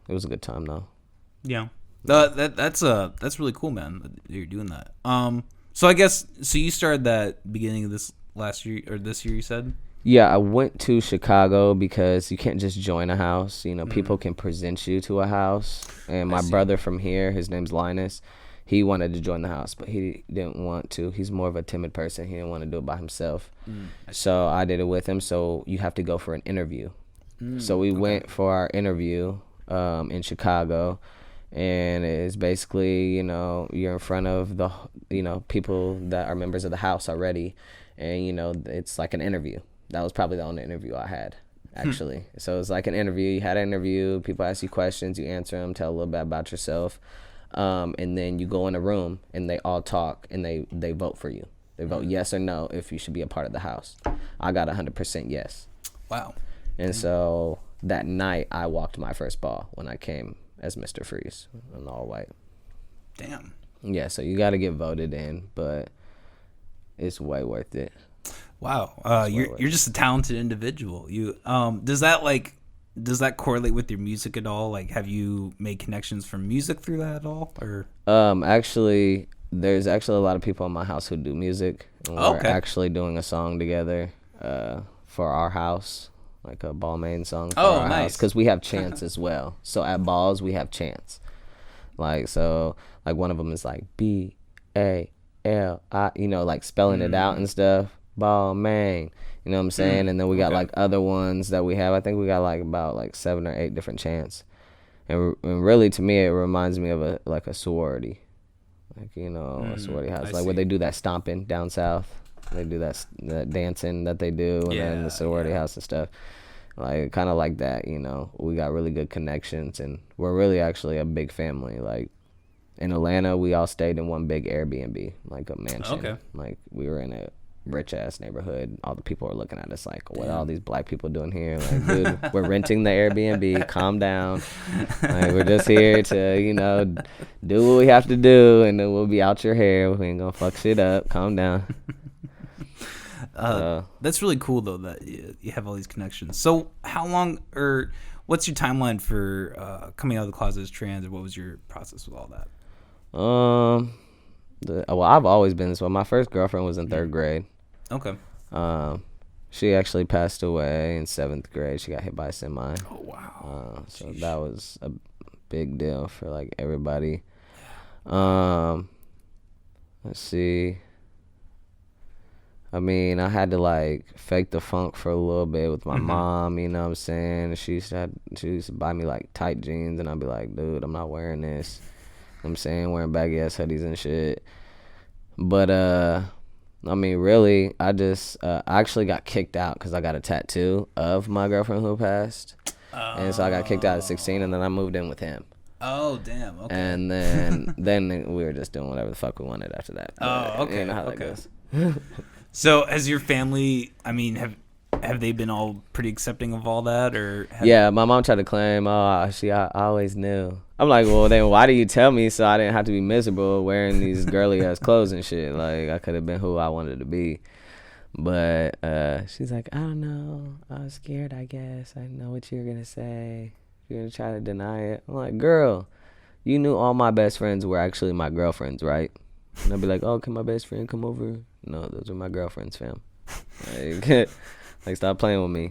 It was a good time, though. Yeah. That's really cool, man, that you're doing that. So I guess, you started that beginning of this last year, or this year, you said? Yeah, I went to Chicago because you can't just join a house. People can present you to a house. And my brother from here, his name's Linus, he wanted to join the house, but he didn't want to. He's more of a timid person. He didn't want to do it by himself. So I did it with him. So you have to go for an interview. So we went for our interview in Chicago. And it's basically, you're in front of the, people that are members of the house already. And, it's like an interview. That was probably the only interview I had, actually. So it's like an interview. You had an interview. People ask you questions. You answer them. Tell a little bit about yourself. And then you go in a room, and they all talk, and they vote for you. They vote yes or no if you should be a part of the house. I got 100% yes. Wow. And so that night, I walked my first ball when I came as Mr. Freeze in all white. Damn. Yeah, so you got to get voted in, but it's way worth it. Wow, you're just a talented individual. You does that correlate with your music at all? Like, have you made connections from music through that at all? Or actually, there's actually a lot of people in my house who do music. And we're actually doing a song together for our house, like a ball main song for our house, because we have chants as well. So at balls we have chants, like one of them is like BALI, like spelling it out and stuff. Ball main, you know what I'm saying? And then we got like other ones that we have. I think we got like about 7 or 8 different chants. And really, to me, it reminds me of a sorority, a sorority house, like where they do that stomping down south. They do that dancing that they do, and then the sorority house and stuff, like kind of like that. We got really good connections, and we're really actually a big family. Like in Atlanta, we all stayed in one big Airbnb, like a mansion. Okay. Like we were in a rich ass neighborhood. All the people are looking at us like, what are all these black people doing here? Like, dude, we're renting the Airbnb. Calm down. Like, we're just here to, you know, do what we have to do, and then we'll be out your hair. We ain't gonna fuck shit up. Calm down. That's really cool though that you have all these connections. So how long, or what's your timeline for coming out of the closet as trans, or what was your process with all that? Well, I've always been this way. My first girlfriend was in 3rd grade. Okay. She actually passed away in 7th grade. She got hit by a semi. Oh wow. So that was a big deal for like everybody. Let's see. I mean, I had to like fake the funk for a little bit with my mom, you know what I'm saying? She used to buy me like tight jeans, and I'd be like, dude, I'm not wearing this. You know what I'm saying, wearing baggy ass hoodies and shit. But I mean, really, I actually got kicked out because I got a tattoo of my girlfriend who passed. And so I got kicked out at 16, and then I moved in with him. Oh, damn. Okay. And then we were just doing whatever the fuck we wanted after that. Oh, okay. You know how that goes. So has your family, I mean, have they been all pretty accepting of all that, or? Yeah, my mom tried to claim, I always knew. I'm like, well, then why do you tell me so I didn't have to be miserable wearing these girly ass clothes and shit? Like, I could have been who I wanted to be. But she's like, I don't know. I was scared, I guess. I didn't know what you were going to say. You're going to try to deny it. I'm like, girl, you knew all my best friends were actually my girlfriends, right? And I'd be like, oh, can my best friend come over? No, those are my girlfriends, fam. Like, stop playing with me.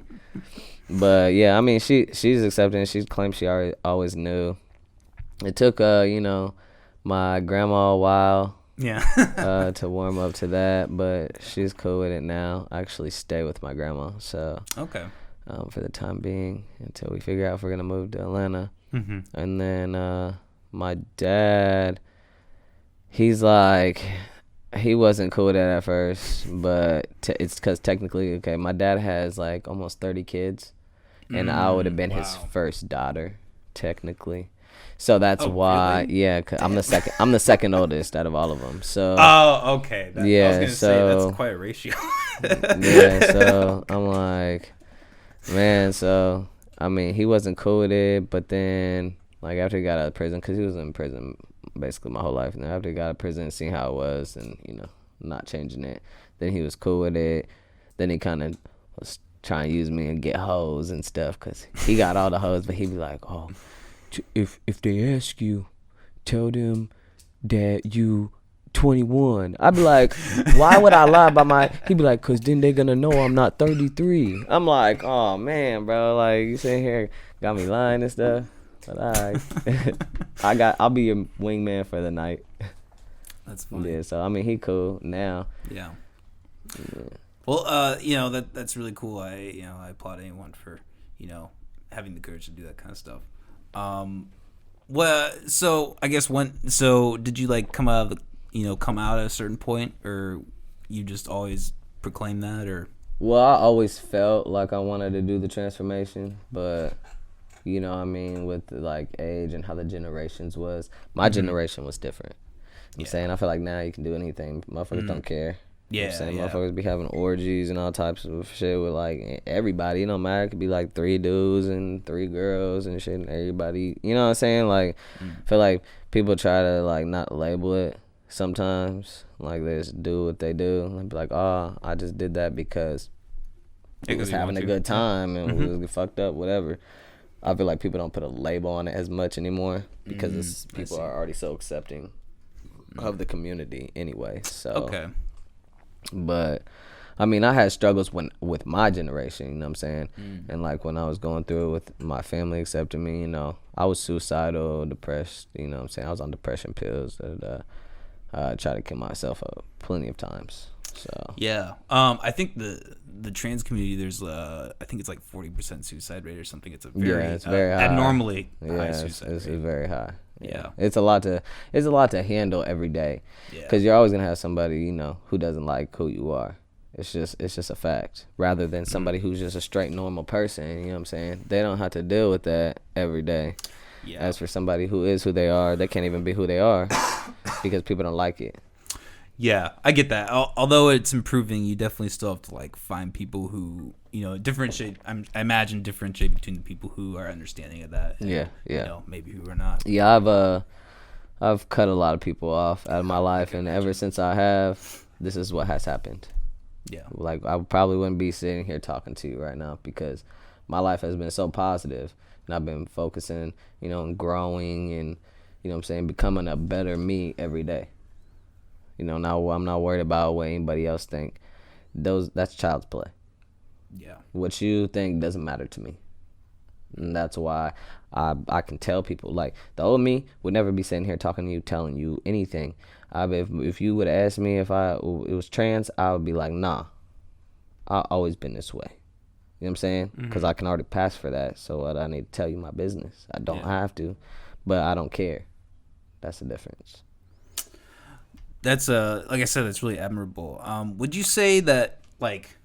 But yeah, I mean, she's accepting. She claims she always knew. It took my grandma a while to warm up to that, but she's cool with it now. I actually stay with my grandma, so okay. For the time being, until we figure out if we're gonna move to Atlanta. And then my dad, he's like, he wasn't cool with that at first, but it's because technically, okay, my dad has like almost 30 kids, and I would have been his first daughter, technically. So that's why, really? Yeah, cause I'm the second oldest out of all of them. So. Oh, okay. Yeah, I was gonna say that's quite a ratio. Yeah, so I'm like, man. So I mean, he wasn't cool with it, but then like after he got out of prison, because he was in prison basically my whole life, and after he got out of prison and seeing how it was, and not changing it, then he was cool with it. Then he kind of was trying to use me and get hoes and stuff, because he got all the hoes, but he'd be like, oh, if they ask you, tell them that you 21. I'd be like, why would I lie about my? He'd be like, because then they're gonna know I'm not 33. I'm like, oh man, bro, like you sitting here got me lying and stuff. But I'll be your wingman for the night. That's funny. Yeah, so I mean, he cool now. Yeah. Well, that's really cool. I applaud anyone for having the courage to do that kind of stuff. Well, so I guess did you like come out at a certain point, or you just always proclaim that, or? Well, I always felt like I wanted to do the transformation, but you know what I mean, with the, like, age and how the generations was. My generation was different. I'm saying, I feel like now you can do anything. Motherfuckers don't care. Yeah, I'm saying, motherfuckers be having orgies and all types of shit with, like, everybody. It don't matter. It could be, like, 3 dudes and 3 girls and shit, and everybody. You know what I'm saying? Like, I feel like people try to, like, not label it sometimes. Like, they just do what they do. And be like, oh, I just did that because we was having a good time and we was fucked up, whatever. I feel like people don't put a label on it as much anymore because people are already so accepting of the community anyway. So okay. But I mean, I had struggles with my generation, you know what I'm saying? And like when I was going through it with my family accepting me, I was suicidal, depressed, you know what I'm saying? I was on depression pills. I tried to kill myself plenty of times. So yeah, I think the trans community, there's I think it's like 40% suicide rate or something. It's it's very high. Abnormally high suicide rate. It's very high. Yeah, it's a lot to handle every day. Yeah, because you're always gonna have somebody who doesn't like who you are. It's just a fact. Rather than somebody who's just a straight normal person, you know what I'm saying? They don't have to deal with that every day. Yeah. As for somebody who is who they are, they can't even be who they are because people don't like it. Yeah, I get that. Although it's improving, you definitely still have to like find people who differentiate. I imagine differentiate between the people who are understanding of that. And, Yeah. Maybe who are not. Yeah, I've cut a lot of people off out of my life, and ever since I have, this is what has happened. Yeah. Like, I probably wouldn't be sitting here talking to you right now because my life has been so positive, and I've been focusing, on growing and, becoming a better me every day. Now I'm not worried about what anybody else think. That's child's play. Yeah. What you think doesn't matter to me. And that's why I can tell people, like, the old me would never be sitting here talking to you, telling you anything. If you would have asked me if it was trans, I would be like, nah, I've always been this way. You know what I'm saying? Because I can already pass for that. So what, I need to tell you my business. I don't have to, but I don't care. That's the difference. That's like I said, that's really admirable. Would you say that like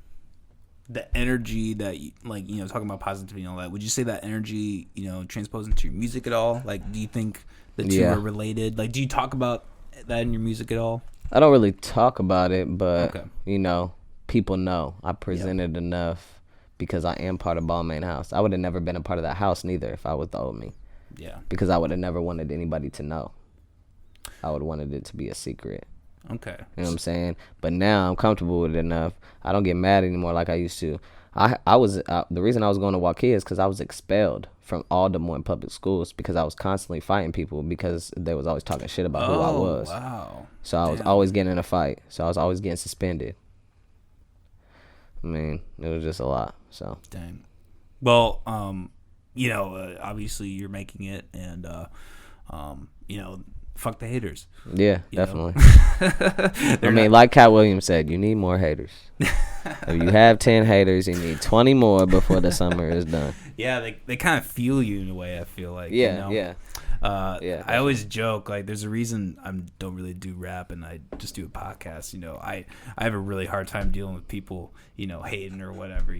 the energy that you, like, talking about positivity and all that, would you say that energy, transposed into your music at all? Like, do you think the two are related? Like, do you talk about that in your music at all? I don't really talk about it, but okay. People know I presented enough because I am part of Balmain House. I would have never been a part of that house neither if I was the old me. Yeah. Because I would have never wanted anybody to know. I would have wanted it to be a secret. Okay. You know what I'm saying? But now I'm comfortable with it enough. I don't get mad anymore like I used to. I was the reason I was going to Waukee is because I was expelled from all Des Moines public schools because I was constantly fighting people because they was always talking shit about who I was. Wow. So I was always getting in a fight. So I was always getting suspended. I mean, it was just a lot. So. Dang. Well, obviously you're making it, and fuck the haters. Yeah, definitely. I mean, like Cat Williams said, you need more haters. If you have 10 haters, you need 20 more before the summer is done. Yeah, they kind of feel you in a way, I feel like. Yeah. I always joke, like, there's a reason I don't really do rap and I just do a podcast. I have a really hard time dealing with people, hating or whatever.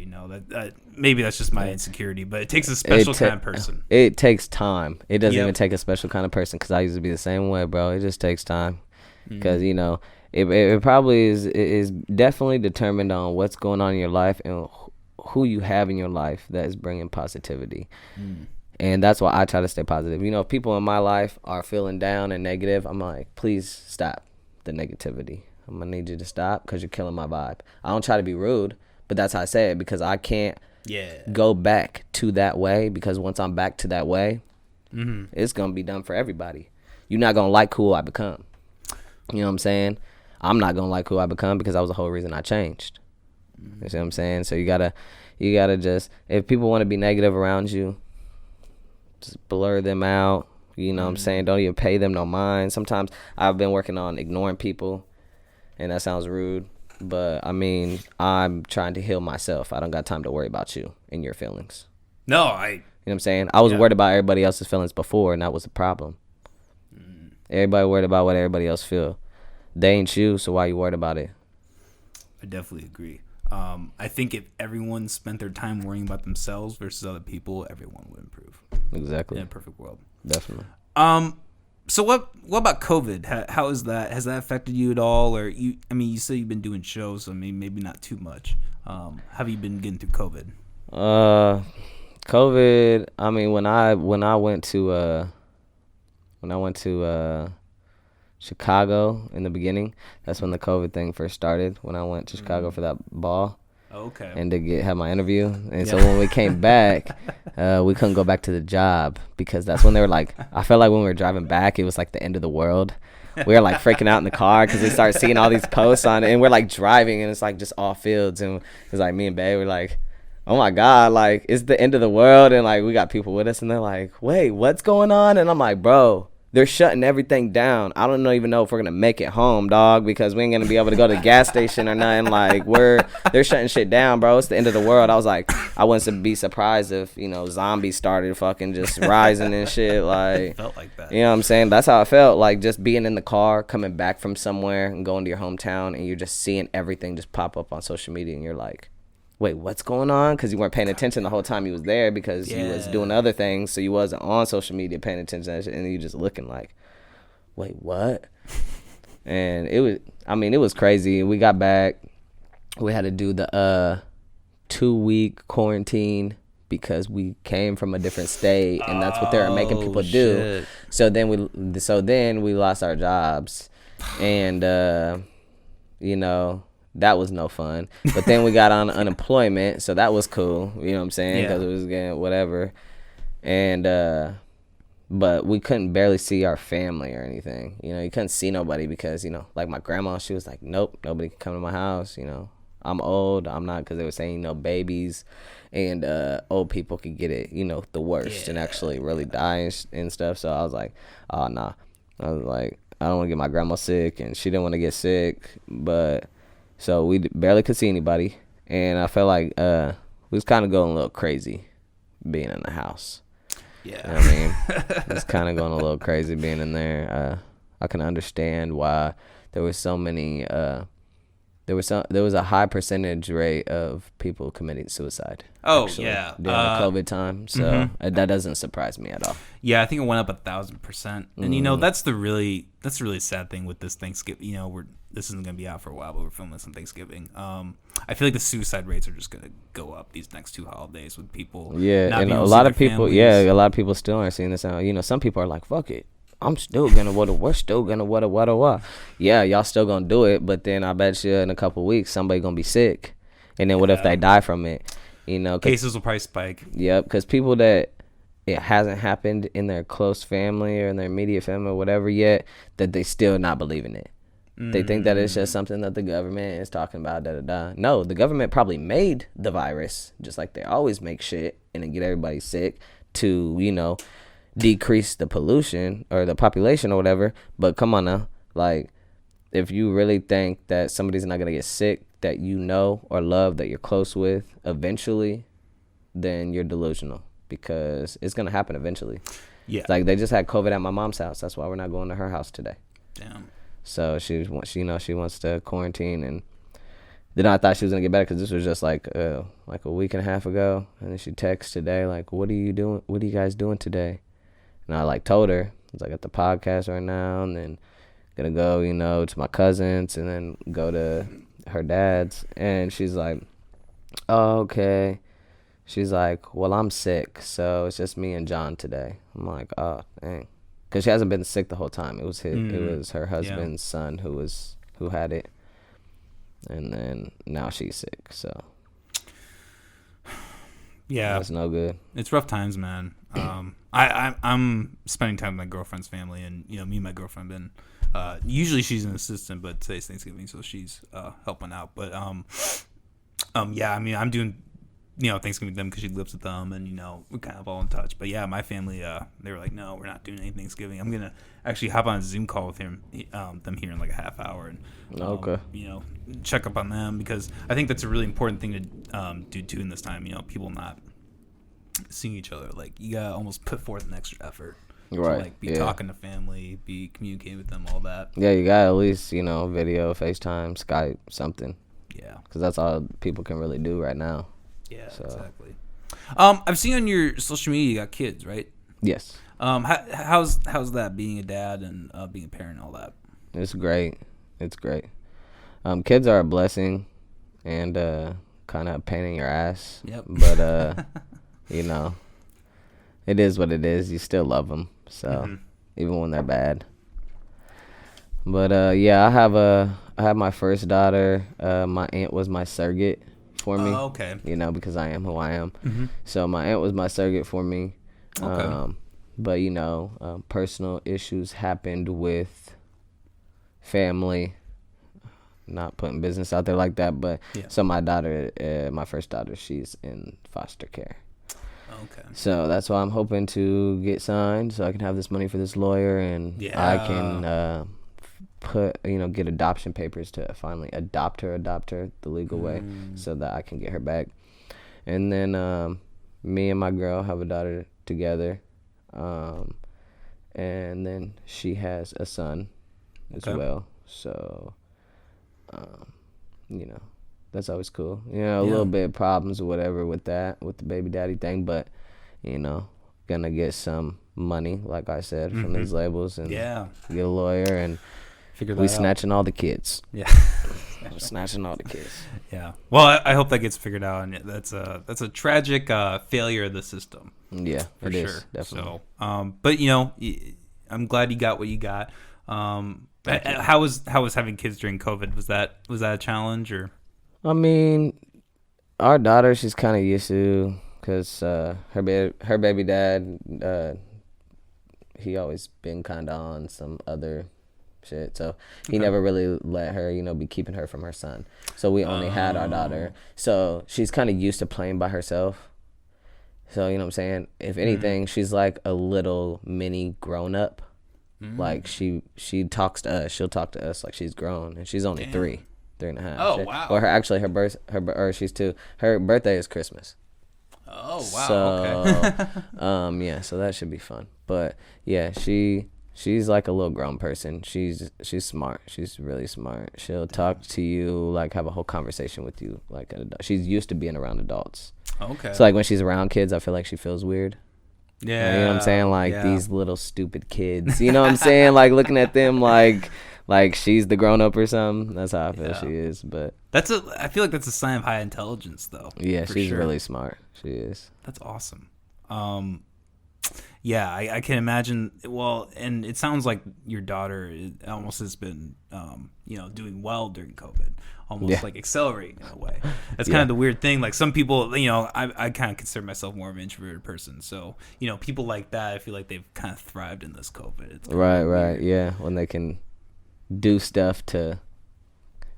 That maybe that's just my insecurity, but it takes a special kind of person. It takes time. It doesn't even take a special kind of person, because I used to be the same way, bro. It just takes time, because it probably is definitely determined on what's going on in your life and who you have in your life that is bringing positivity. And that's why I try to stay positive. If people in my life are feeling down and negative, I'm like, please stop the negativity. I'm going to need you to stop because you're killing my vibe. I don't try to be rude, but that's how I say it, because I can't go back to that way, because once I'm back to that way, it's going to be done for everybody. You're not going to like who I become. You know what I'm saying? I'm not going to like who I become, because that was the whole reason I changed. You see what I'm saying? So you gotta just, if people want to be negative around you, just blur them out. You know what I'm saying? Don't even pay them no mind. Sometimes I've been working on ignoring people, and that sounds rude, but I mean, I'm trying to heal myself. I don't got time to worry about you and your feelings. No, you know what I'm saying? I was worried about everybody else's feelings before, and that was the problem. Everybody worried about what everybody else feel. They ain't you, so why you worried about it? I definitely agree. I think if everyone spent their time worrying about themselves versus other people, everyone would improve. Exactly. In a perfect world. Definitely. So what about COVID? How is that? Has that affected you at all? Or you say you've been doing shows, so maybe not too much. Have you been getting through COVID? COVID, I mean, when I went to Chicago in the beginning, that's when the COVID thing first started, when I went to Chicago for that ball. Okay. And to have my interview. And so when we came back, we couldn't go back to the job, because that's when they were like, I felt like when we were driving back, it was like the end of the world. We were like freaking out in the car because we started seeing all these posts on it, and we're like driving, and it's like just all fields, and it's like me and Bae were like, oh my God, like it's the end of the world, and like we got people with us, and they're like, wait, what's going on? And I'm like, bro, they're shutting everything down. I don't even know if we're gonna make it home, dog, because we ain't gonna be able to go to the gas station or nothing. Like they're shutting shit down, bro. It's the end of the world. I was like, I wouldn't be surprised if zombies started fucking just rising and shit. Like, it felt like that. You know what I'm saying? That's how I felt. Like just being in the car, coming back from somewhere and going to your hometown, and you're just seeing everything just pop up on social media, and you're like, wait, what's going on? Because you weren't paying attention the whole time you was there because you was doing other things. So you wasn't on social media paying attention to that shit, and you just looking like, wait, what? And it was crazy. We got back. We had to do the 2-week quarantine because we came from a different state, and that's what they were making people do. Shit. So then we lost our jobs, and that was no fun. But then we got on unemployment, so that was cool. You know what I'm saying? Because it was getting whatever, and but we couldn't barely see our family or anything. You couldn't see nobody because like my grandma, she was like, nope, nobody can come to my house. I'm old. I'm not, because they were saying babies and old people could get it, the worst and actually really die and stuff. So I was like, oh nah. I was like, I don't want to get my grandma sick, and she didn't want to get sick, but so we barely could see anybody, and I felt like we was kind of going a little crazy being in the house. Yeah. You know what I mean? It was kind of going a little crazy being in there. I can understand why there was so many. There was a high percentage rate of people committing suicide. Oh, actually, yeah. during the COVID time. So that doesn't surprise me at all. Yeah, I think it went up 1,000%. And that's the really sad thing with this Thanksgiving. This isn't gonna be out for a while, but we're filming this on Thanksgiving. I feel like the suicide rates are just gonna go up these next 2 holidays with people. Yeah, not and being a able to lot see of their people. families. Yeah, a lot of people still aren't seeing this out. Some people are like, "Fuck it, I'm still gonna we're still gonna what." Yeah, y'all still gonna do it, but then I bet you in a couple of weeks somebody gonna be sick, and then what if they die from it? Cases will probably spike. Yep, because people that it hasn't happened in their close family or in their immediate family or whatever yet, that they still not believing it. They think that it's just something that the government is talking about, da-da-da. No, the government probably made the virus, just like they always make shit, and then get everybody sick to, decrease the pollution or the population or whatever. But come on now. Like, if you really think that somebody's not going to get sick that or love, that you're close with eventually, then you're delusional, because it's going to happen eventually. Yeah. Like, they just had COVID at my mom's house. That's why we're not going to her house today. Damn. So she wants to quarantine, and then I thought she was gonna get better because this was just like a week and a half ago, and then she texts today like, "What are you doing? What are you guys doing today?" And I told her, I was like, at the podcast right now, and then gonna go to my cousin's, and then go to her dad's, and she's like, "Oh, okay." She's like, "Well, I'm sick, so it's just me and John today." I'm like, "Oh, dang." Because she hasn't been sick the whole time. It was her husband's son who had it, and then now she's sick. So yeah, that's no good. It's rough times, man. I'm spending time with my girlfriend's family, and me and my girlfriend been. Usually she's an assistant, but today's Thanksgiving, so she's helping out. But yeah, I mean, I'm doing. Thanksgiving with them because she lives with them, and we're kind of all in touch. But yeah, my family, they were like, no, we're not doing any Thanksgiving. I'm gonna actually hop on a Zoom call with them here in like a half hour, and okay, check up on them, because I think that's a really important thing to do too in this time. People not seeing each other, like you gotta almost put forth an extra effort, right? To, like be talking to family, be communicating with them, all that. Yeah, you got at least video, FaceTime, Skype, something. Yeah, because that's all people can really do right now. Yeah, so. Exactly. I've seen on your social media you got kids, right? Yes. How's that, being a dad and being a parent and all that? It's great. It's great. Kids are a blessing and kind of a pain in your ass. Yep. But it is what it is. You still love them, so even when they're bad. But yeah, I have my first daughter. My aunt was my surrogate for me. Oh, okay. Because I am who I am. So my aunt was my surrogate for me. Okay. But personal issues happened with family. Not putting business out there like that, but so my daughter, my first daughter, she's in foster care. Okay. So that's why I'm hoping to get signed, so I can have this money for this lawyer, and I can get adoption papers to finally adopt her the legal way, so that I can get her back. And then me and my girl have a daughter together, and then she has a son as well. So That's always cool. You know, a little bit of problems or whatever with that, with the baby daddy thing, but, you know, gonna get some money, like I said, from these labels and get a lawyer and Figure that we out. snatching all the kids. Yeah. We're snatching all the kids. Yeah. Well, I hope that gets figured out, and that's a tragic failure of the system. Yeah, for it sure. is, definitely. So, but you know, I'm glad you got what you got. How was having kids during COVID? Was that a challenge or? I mean, our daughter, she's kind of used to, because her baby dad, he always been kind of on some other shit, so he never really let her, you know, be keeping her from her son. So we only had our daughter. So she's kind of used to playing by herself. So, you know what I'm saying? If anything, she's like a little mini grown up. Like she talks to us. She'll talk to us like she's grown, and she's only 3.5. Oh, wow. Or she's 2. Her birthday is Christmas. Oh, wow. So, Okay. yeah, so that should be fun. But yeah, she's like a little grown person. She's smart. She's really smart. She'll talk to you, like have a whole conversation with you like an adult. She's used to being around adults. Okay. So like when she's around kids, I feel like she feels weird. Yeah. You know what I'm saying? Like these little stupid kids. You know what I'm saying? Like looking at them like she's the grown up or something. That's how I feel she is. But I feel like that's a sign of high intelligence, though. yeah, she's really smart. She is. That's awesome. Yeah, I can imagine. Well, and it sounds like your daughter almost has been, you know, doing well during COVID, almost like accelerating in a way. That's kind of the weird thing. Like some people, you know, I kind of consider myself more of an introverted person. So, you know, people like that, I feel like they've kind of thrived in this COVID. It's Right. Yeah, when they can do stuff to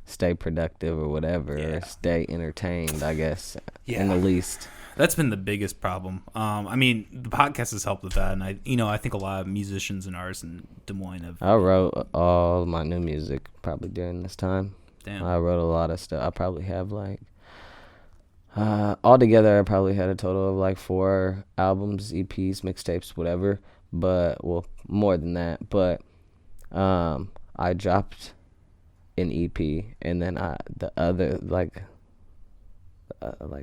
stay productive or whatever, or stay entertained, I guess, in the least. That's been the biggest problem. I mean, the podcast has helped with that, and I think a lot of musicians and artists in Des Moines have. I wrote all my new music probably during this time. Damn. I wrote a lot of stuff. I probably have like altogether, I probably had a total of like 4 albums, EPs, mixtapes, whatever. But well, more than that. But I dropped an EP, and then the other like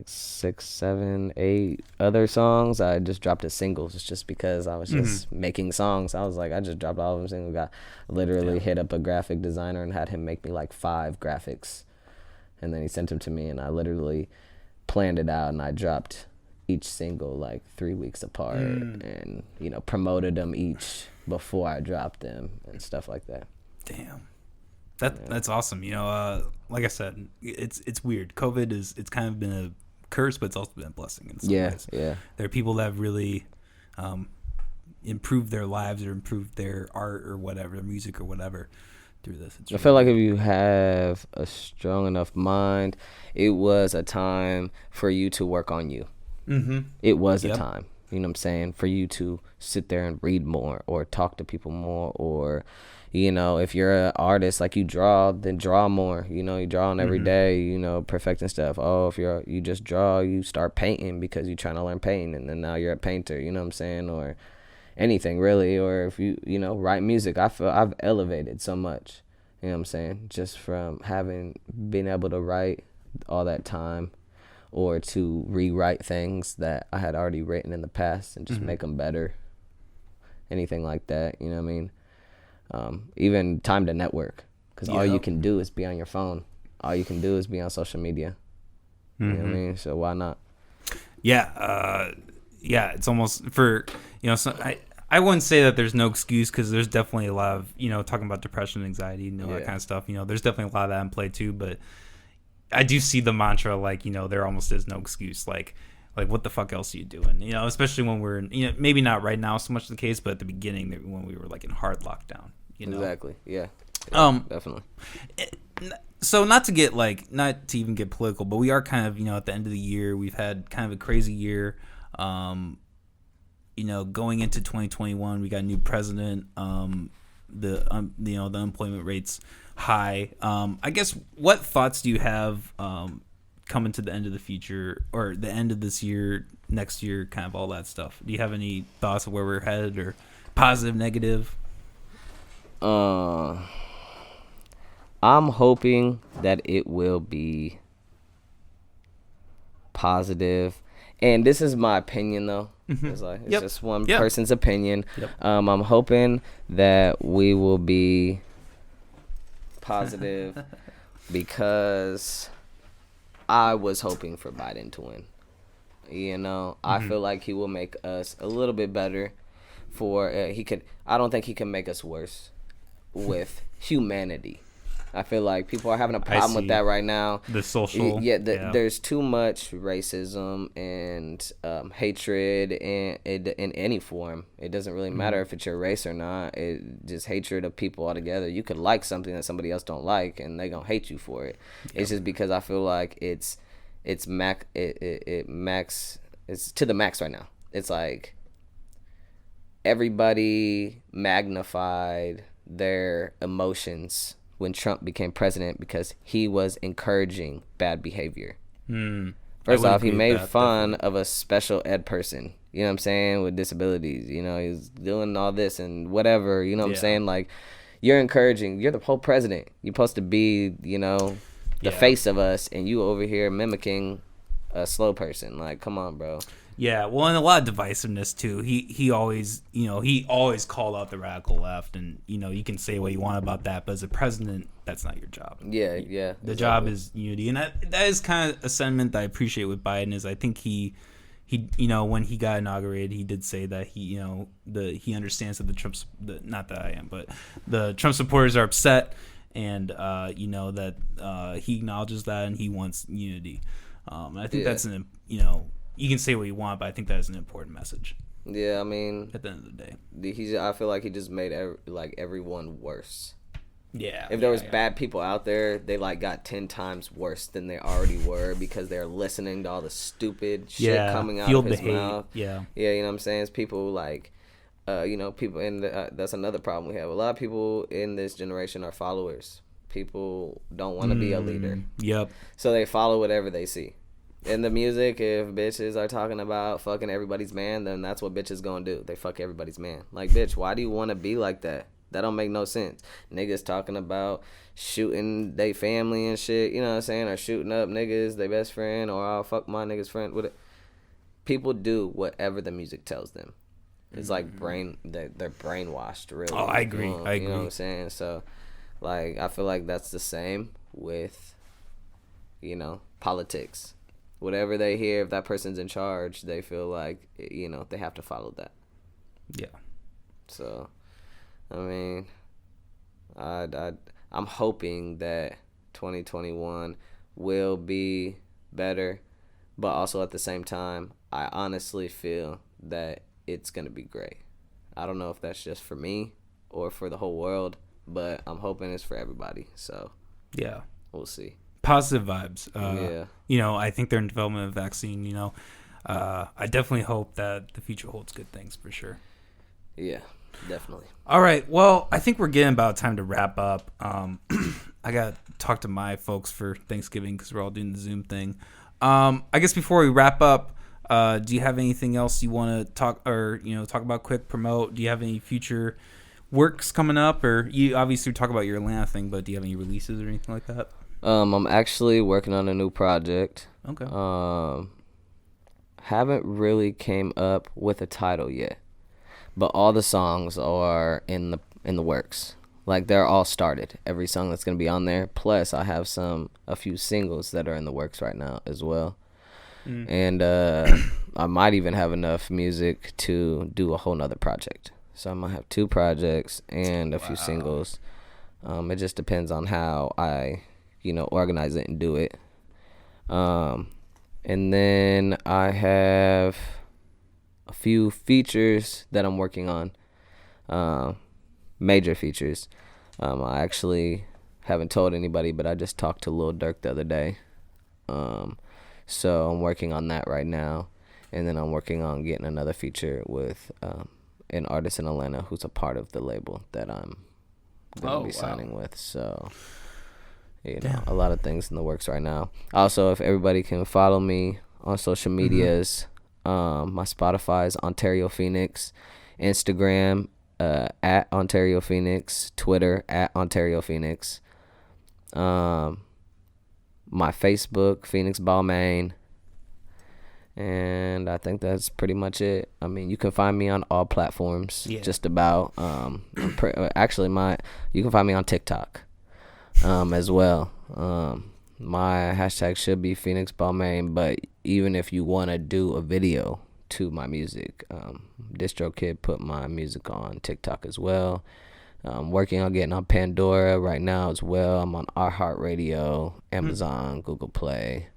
6, 7, 8 other songs I just dropped as singles, just because I was just making songs. I was like, I just dropped all of them singles. Got literally hit up a graphic designer and had him make me like 5 graphics, and then he sent them to me, and I literally planned it out, and I dropped each single like 3 weeks apart, and you know, promoted them each before I dropped them and stuff like that. Damn. That's awesome. You know, like I said, it's weird. COVID it's kind of been a curse, but it's also been a blessing in some ways. Yeah. There are people that have really improved their lives or improved their art or whatever, their music or whatever through this. I feel like if you have a strong enough mind, it was a time for you to work on you. It was a time, you know what I'm saying, for you to sit there and read more or talk to people more, or you know, if you're an artist, like you draw, then draw more. You know, you draw on every day, you know, perfecting stuff. Oh, if you just draw, you start painting because you're trying to learn painting, and then now you're a painter, you know what I'm saying? Or anything really. Or if you know, write music. I feel I've elevated so much, you know what I'm saying? Just from being able to write all that time, or to rewrite things that I had already written in the past and just make them better. Anything like that, you know what I mean? Even time to network, because all you can do is be on your phone. All you can do is be on social media. You know what I mean? So why not? Yeah, it's almost for, you know, so I wouldn't say that there's no excuse, because there's definitely a lot of, you know, talking about depression, anxiety, you know, that kind of stuff. You know, there's definitely a lot of that in play too, but I do see the mantra, like, you know, there almost is no excuse. Like what the fuck else are you doing? You know, especially when we're, you know, maybe not right now so much the case, but at the beginning when we were like in hard lockdown. You know? Exactly. Yeah. Definitely. So not to even get political, but we are kind of, you know, at the end of the year. We've had kind of a crazy year. You know, going into 2021, we got a new president. You know, the unemployment rate's high. I guess, what thoughts do you have coming to the end of the future, or the end of this year, next year, kind of all that stuff? Do you have any thoughts of where we're headed, or positive, negative? I'm hoping that it will be positive. And this is my opinion, though. It's just one person's opinion. I'm hoping that we will be positive because I was hoping for Biden to win. You know, I feel like he will make us a little bit better. I don't think he can make us worse with humanity. I feel like people are having a problem with that right now. The social. There's too much racism and hatred in any form. It doesn't really matter if it's your race or not. It just hatred of people altogether. You could like something that somebody else don't like, and they gonna hate you for it. It's just because I feel like it's to the max right now. It's like everybody magnified their emotions when Trump became president because he was encouraging bad behavior. First off, he made fun of a special ed person, you know what I'm saying, with disabilities. You know, he's doing all this and whatever, you know what I'm saying? Like, you're encouraging, you're the whole president. You're supposed to be, you know, the face of us, and you over here mimicking a slow person. Like, come on, bro. Yeah, well, and a lot of divisiveness too. He always, you know, he always called out the radical left, and you know, you can say what you want about that, but as a president, that's not your job. Yeah. The job is unity, and that is kind of a sentiment that I appreciate with Biden. Is I think he, you know, when he got inaugurated, he did say that he understands that the Trump supporters are upset, and you know that he acknowledges that, and he wants unity. And I think that's you can say what you want, but I think that is an important message. Yeah, I mean, at the end of the day, I feel like he just made everyone worse. Yeah. If there was bad people out there, they like got 10 times worse than they already were because they're listening to all the stupid shit coming out of his mouth. Yeah, you know what I'm saying? It's people like, you know, people in that's another problem we have. A lot of people in this generation are followers. People don't want to be a leader. Yep. So they follow whatever they see. In the music, if bitches are talking about fucking everybody's man, then that's what bitches gonna do. They fuck everybody's man. Like, bitch, why do you want to be like that? That don't make no sense. Niggas talking about shooting they family and shit, you know what I'm saying? Or shooting up niggas, they best friend, or I'll fuck my nigga's friend. People do whatever the music tells them. It's like they're brainwashed, really. Oh, I agree. You know what I'm saying? So, like, I feel like that's the same with, you know, politics. Whatever they hear, if that person's in charge, they feel like, you know, they have to follow that. Yeah. So, I mean, I'm hoping that 2021 will be better, but also at the same time, I honestly feel that it's going to be great. I don't know if that's just for me or for the whole world, but I'm hoping it's for everybody. So, yeah, we'll see. Positive vibes. You know, I think they're in development of a vaccine. You know, I definitely hope that the future holds good things for sure. Yeah, definitely. All right. Well, I think we're getting about time to wrap up. I got to talk to my folks for Thanksgiving because we're all doing the Zoom thing. I guess before we wrap up, do you have anything else you want to talk about, quick promote? Do you have any future works coming up? Or you obviously talk about your Atlanta thing, but do you have any releases or anything like that? I'm actually working on a new project. Okay. Haven't really came up with a title yet, but all the songs are in the works. Like, they're all started. Every song that's gonna be on there. Plus, I have a few singles that are in the works right now as well. And I might even have enough music to do a whole nother project. So I might have 2 projects and a few singles. It just depends on how I, organize it and do it. And then I have a few features that I'm working on, major features. I actually haven't told anybody, but I just talked to Lil Durk the other day. So I'm working on that right now. And then I'm working on getting another feature with an artist in Atlanta who's a part of the label that I'm going to be signing with. So, a lot of things in the works right now. Also, if everybody can follow me on social medias, my Spotify is Ontario Phoenix, Instagram at Ontario Phoenix, Twitter at Ontario Phoenix, my Facebook, Phoenix Balmain. And I think that's pretty much it. I mean, you can find me on all platforms, just about. Actually, you can find me on TikTok as well. My hashtag should be Phoenix Balmain, but even if you want to do a video to my music, DistroKid put my music on TikTok as well. Working on getting on Pandora right now as well. I'm on iHeartRadio, Amazon, Google Play.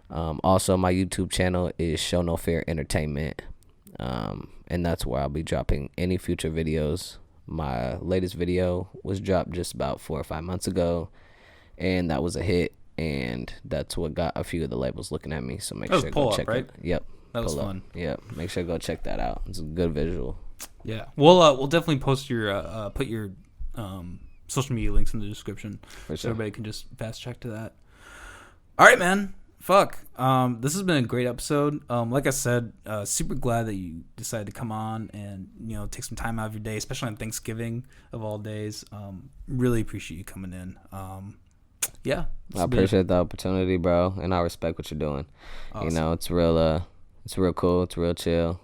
Also, my YouTube channel is Show No Fear Entertainment, and that's where I'll be dropping any future videos. My latest video was dropped just about 4 or 5 months ago, and that was a hit, and that's what got a few of the labels looking at me. So make sure to go check it. Yep, that was fun. Yep, make sure to go check that out. It's a good visual. Yeah, we'll definitely post your put your social media links in the description, so everybody can just fast check to that. All right, man. Fuck. This has been a great episode. Like I said, super glad that you decided to come on and, take some time out of your day, especially on Thanksgiving of all days. Really appreciate you coming in. Yeah. I appreciate the opportunity, bro, and I respect what you're doing. Awesome. It's real cool. It's real chill.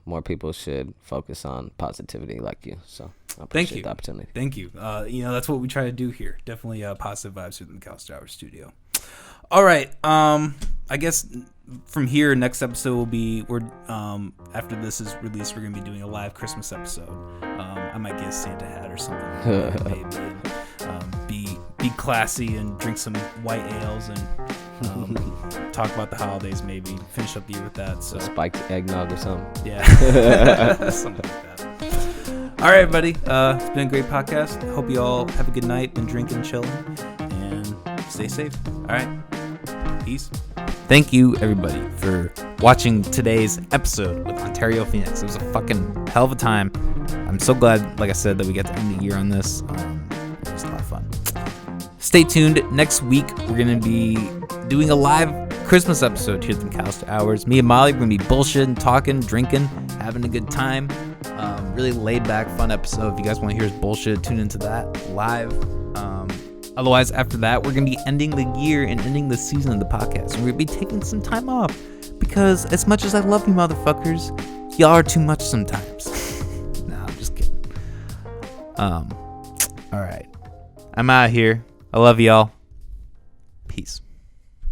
More people should focus on positivity like you. So I appreciate the opportunity. Thank you. That's what we try to do here. Definitely positive vibes here in the McAllister Hour studio. All right. I guess from here, next episode will be after this is released, we're gonna be doing a live Christmas episode. I might get a Santa hat or something, maybe, and be classy and drink some white ales and talk about the holidays. Maybe finish up the year with that. So spiked eggnog or something. Yeah, something like that. All right, buddy. It's been a great podcast. Hope you all have a good night and drinking, chilling, and stay safe. All right. Peace. Thank you, everybody, for watching today's episode with Ontario Phoenix. It was a fucking hell of a time. I'm so glad, like I said, that we got to end the year on this. It was a lot of fun. Stay tuned. Next week, we're going to be doing a live Christmas episode here at the McAllister Hours. Me and Molly, we're going to be bullshitting, talking, drinking, having a good time. Really laid-back, fun episode. If you guys want to hear us bullshit, tune into that live. Otherwise, after that, we're going to be ending the year and ending the season of the podcast. We're going to be taking some time off because as much as I love you motherfuckers, y'all are too much sometimes. Nah, I'm just kidding. All right. I'm out of here. I love y'all. Peace.